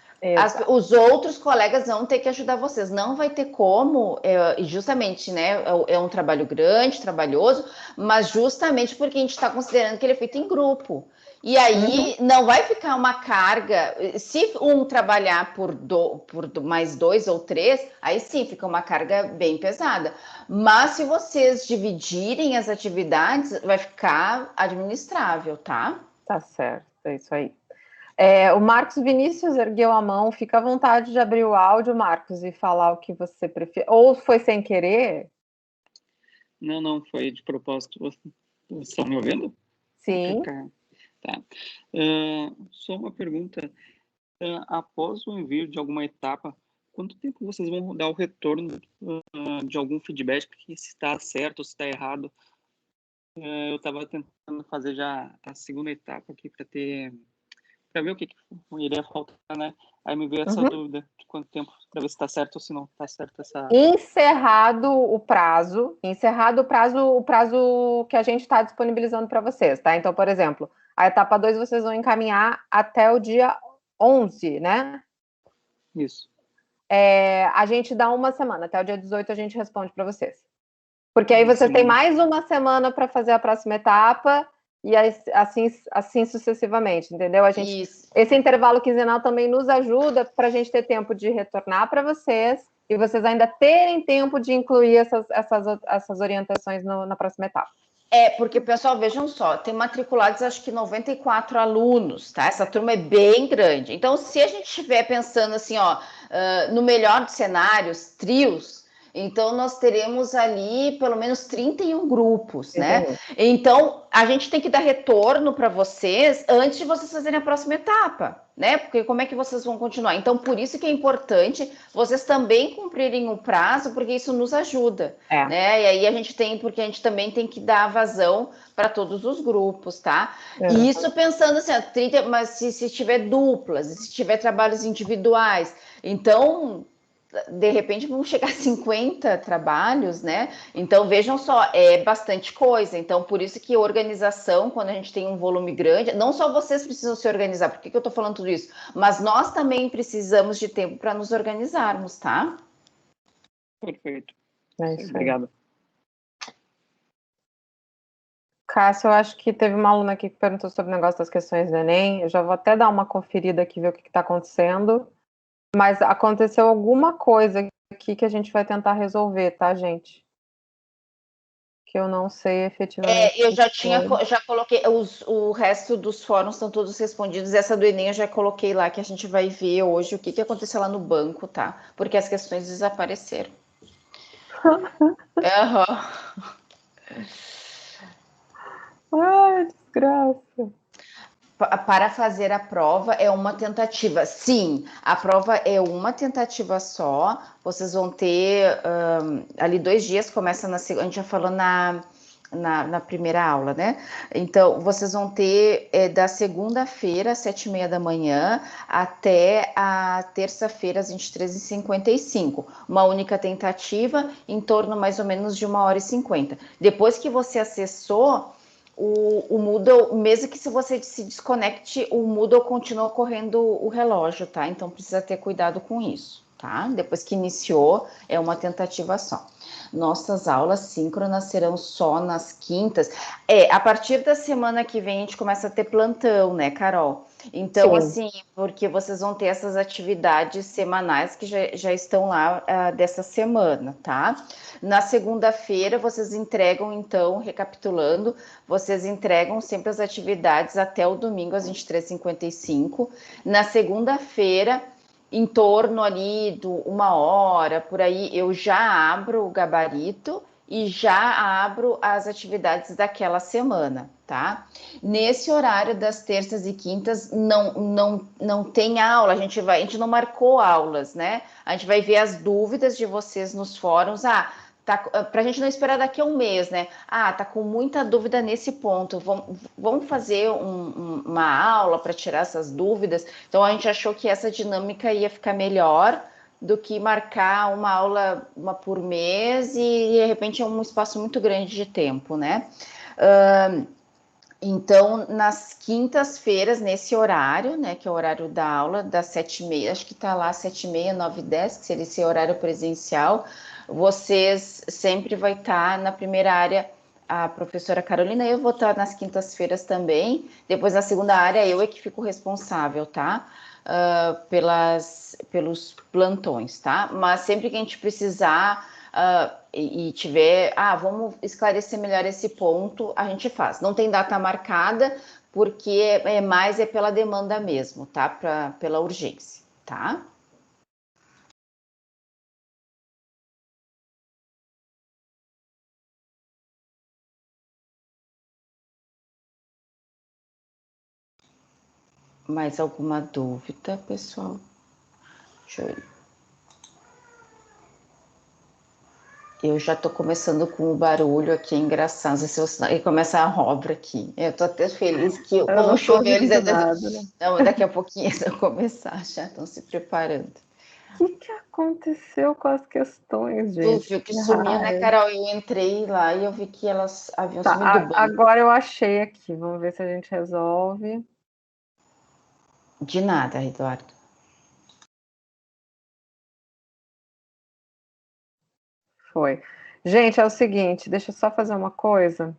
Speaker 2: Os outros colegas vão ter que ajudar vocês. Não vai ter como, justamente, né? É um trabalho grande, trabalhoso, mas justamente porque a gente está considerando que ele é feito em grupo. E aí não vai ficar uma carga. Se um trabalhar por mais 2 ou 3, aí sim fica uma carga bem pesada. Mas se vocês dividirem as atividades, vai ficar administrável, tá?
Speaker 1: Tá certo, é isso aí. O Marcos Vinícius ergueu a mão. Fica à vontade de abrir o áudio, Marcos, e falar o que você prefere. Ou foi sem querer?
Speaker 4: Não, foi de propósito. Vocês estão me ouvindo?
Speaker 1: Sim.
Speaker 4: Tá. Só uma pergunta. Após o envio de alguma etapa, quanto tempo vocês vão dar o retorno de algum feedback, se está certo ou se está errado? Eu estava tentando fazer já a segunda etapa aqui para ver o que iria faltar, né? Aí me veio essa dúvida de quanto tempo, para ver se está certo ou se não está certo essa...
Speaker 1: Encerrado o prazo que a gente está disponibilizando para vocês, tá? Então, por exemplo, a etapa 2 vocês vão encaminhar até o dia 11, né?
Speaker 4: Isso.
Speaker 1: A gente dá uma semana, até o dia 18 a gente responde para vocês. Porque aí vocês têm mais uma semana para fazer a próxima etapa, e assim sucessivamente, entendeu? Esse intervalo quinzenal também nos ajuda para a gente ter tempo de retornar para vocês e vocês ainda terem tempo de incluir essas orientações na próxima etapa.
Speaker 2: Porque, pessoal, vejam só, tem matriculados acho que 94 alunos, tá? Essa turma é bem grande. Então, se a gente estiver pensando assim, no melhor dos cenários, trios, então nós teremos ali pelo menos 31 grupos, né? Então, a gente tem que dar retorno para vocês antes de vocês fazerem a próxima etapa, né? Porque como é que vocês vão continuar? Então, por isso que é importante vocês também cumprirem o prazo, porque isso nos ajuda, né? E aí porque a gente também tem que dar vazão para todos os grupos, tá? E isso pensando assim, 30, mas se tiver duplas, se tiver trabalhos individuais, então... de repente vão chegar a 50 trabalhos, né? Então, vejam só, é bastante coisa. Então, por isso que organização, quando a gente tem um volume grande, não só vocês precisam se organizar, por que eu tô falando tudo isso? Mas nós também precisamos de tempo para nos organizarmos, tá?
Speaker 4: Perfeito.
Speaker 1: Obrigado. Cássio, eu acho que teve uma aluna aqui que perguntou sobre o negócio das questões do Enem. Eu já vou até dar uma conferida aqui, ver o que está acontecendo. Mas aconteceu alguma coisa aqui que a gente vai tentar resolver, tá, gente? que eu não sei efetivamente.
Speaker 2: Eu já coloquei, o resto dos fóruns estão todos respondidos. Essa do Enem eu já coloquei lá, que a gente vai ver hoje o que aconteceu lá no banco, tá? Porque as questões desapareceram.
Speaker 1: Ai, desgraça.
Speaker 2: Para fazer a prova é uma tentativa. Sim, a prova é uma tentativa só. Vocês vão ter ali 2 dias, começa a gente já falou na primeira aula, né? Então, vocês vão ter da segunda-feira, às 7h30 da manhã, até a terça-feira, às 23h55. Uma única tentativa, em torno mais ou menos de 1h50. Depois que você acessou, o Moodle, mesmo que se você se desconecte, o Moodle continua correndo o relógio, tá? Então, precisa ter cuidado com isso, tá? Depois que iniciou, é uma tentativa só. Nossas aulas síncronas serão só nas quintas. A partir da semana que vem a gente começa a ter plantão, né, Carol? Então, assim, porque vocês vão ter essas atividades semanais que já estão lá dessa semana, tá? Na segunda-feira, vocês entregam, então, recapitulando, vocês entregam sempre as atividades até o domingo, às 23h55. Na segunda-feira, em torno ali de 1h, por aí, eu já abro o gabarito e já abro as atividades daquela semana, tá? Nesse horário das terças e quintas não tem aula, a gente não marcou aulas, né? A gente vai ver as dúvidas de vocês nos fóruns. Para a gente não esperar daqui a um mês, né? Tá com muita dúvida nesse ponto. Vamos fazer uma aula para tirar essas dúvidas. Então, a gente achou que essa dinâmica ia ficar melhor do que marcar uma aula por mês e, de repente, é um espaço muito grande de tempo, né? Então, nas quintas-feiras, nesse horário, né, que é o horário da aula, das 7h30, acho que está lá 7h30, 9h10, que seria esse horário presencial, vocês sempre vai estar na primeira área a professora Carolina, eu vou estar nas quintas-feiras também, depois na segunda área eu é que fico responsável, tá? Pelos plantões, tá? Mas sempre que a gente precisar e tiver, vamos esclarecer melhor esse ponto, a gente faz. Não tem data marcada, porque mais pela demanda mesmo, tá? Pela urgência, tá? Mais alguma dúvida, pessoal? Deixa eu ver. Eu já estou começando com o barulho aqui, é engraçado. E começa a obra aqui. Eu estou até feliz que, como choveu, eles daqui a pouquinho eles vão começar, já estão se preparando.
Speaker 1: O que aconteceu com as questões, gente?
Speaker 2: Tu viu que sumiu, né, Carol? Eu entrei lá e eu vi que elas haviam sumido do banco.
Speaker 1: Agora eu achei aqui. Vamos ver se a gente resolve.
Speaker 2: De nada, Eduardo.
Speaker 1: Foi. Gente, é o seguinte, deixa eu só fazer uma coisa.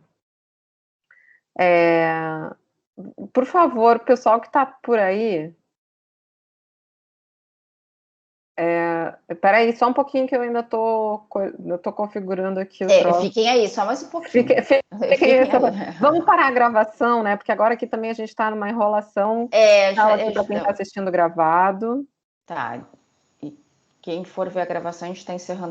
Speaker 1: Por favor, pessoal que está por aí, peraí, só um pouquinho que eu ainda tô configurando aqui o troço.
Speaker 2: Fiquem aí, só mais um pouquinho.
Speaker 1: Fiquem aí. Vamos parar a gravação, né? Porque agora aqui também a gente está numa enrolação. Para quem está assistindo gravado.
Speaker 2: Tá. E quem for ver a gravação, a gente está encerrando.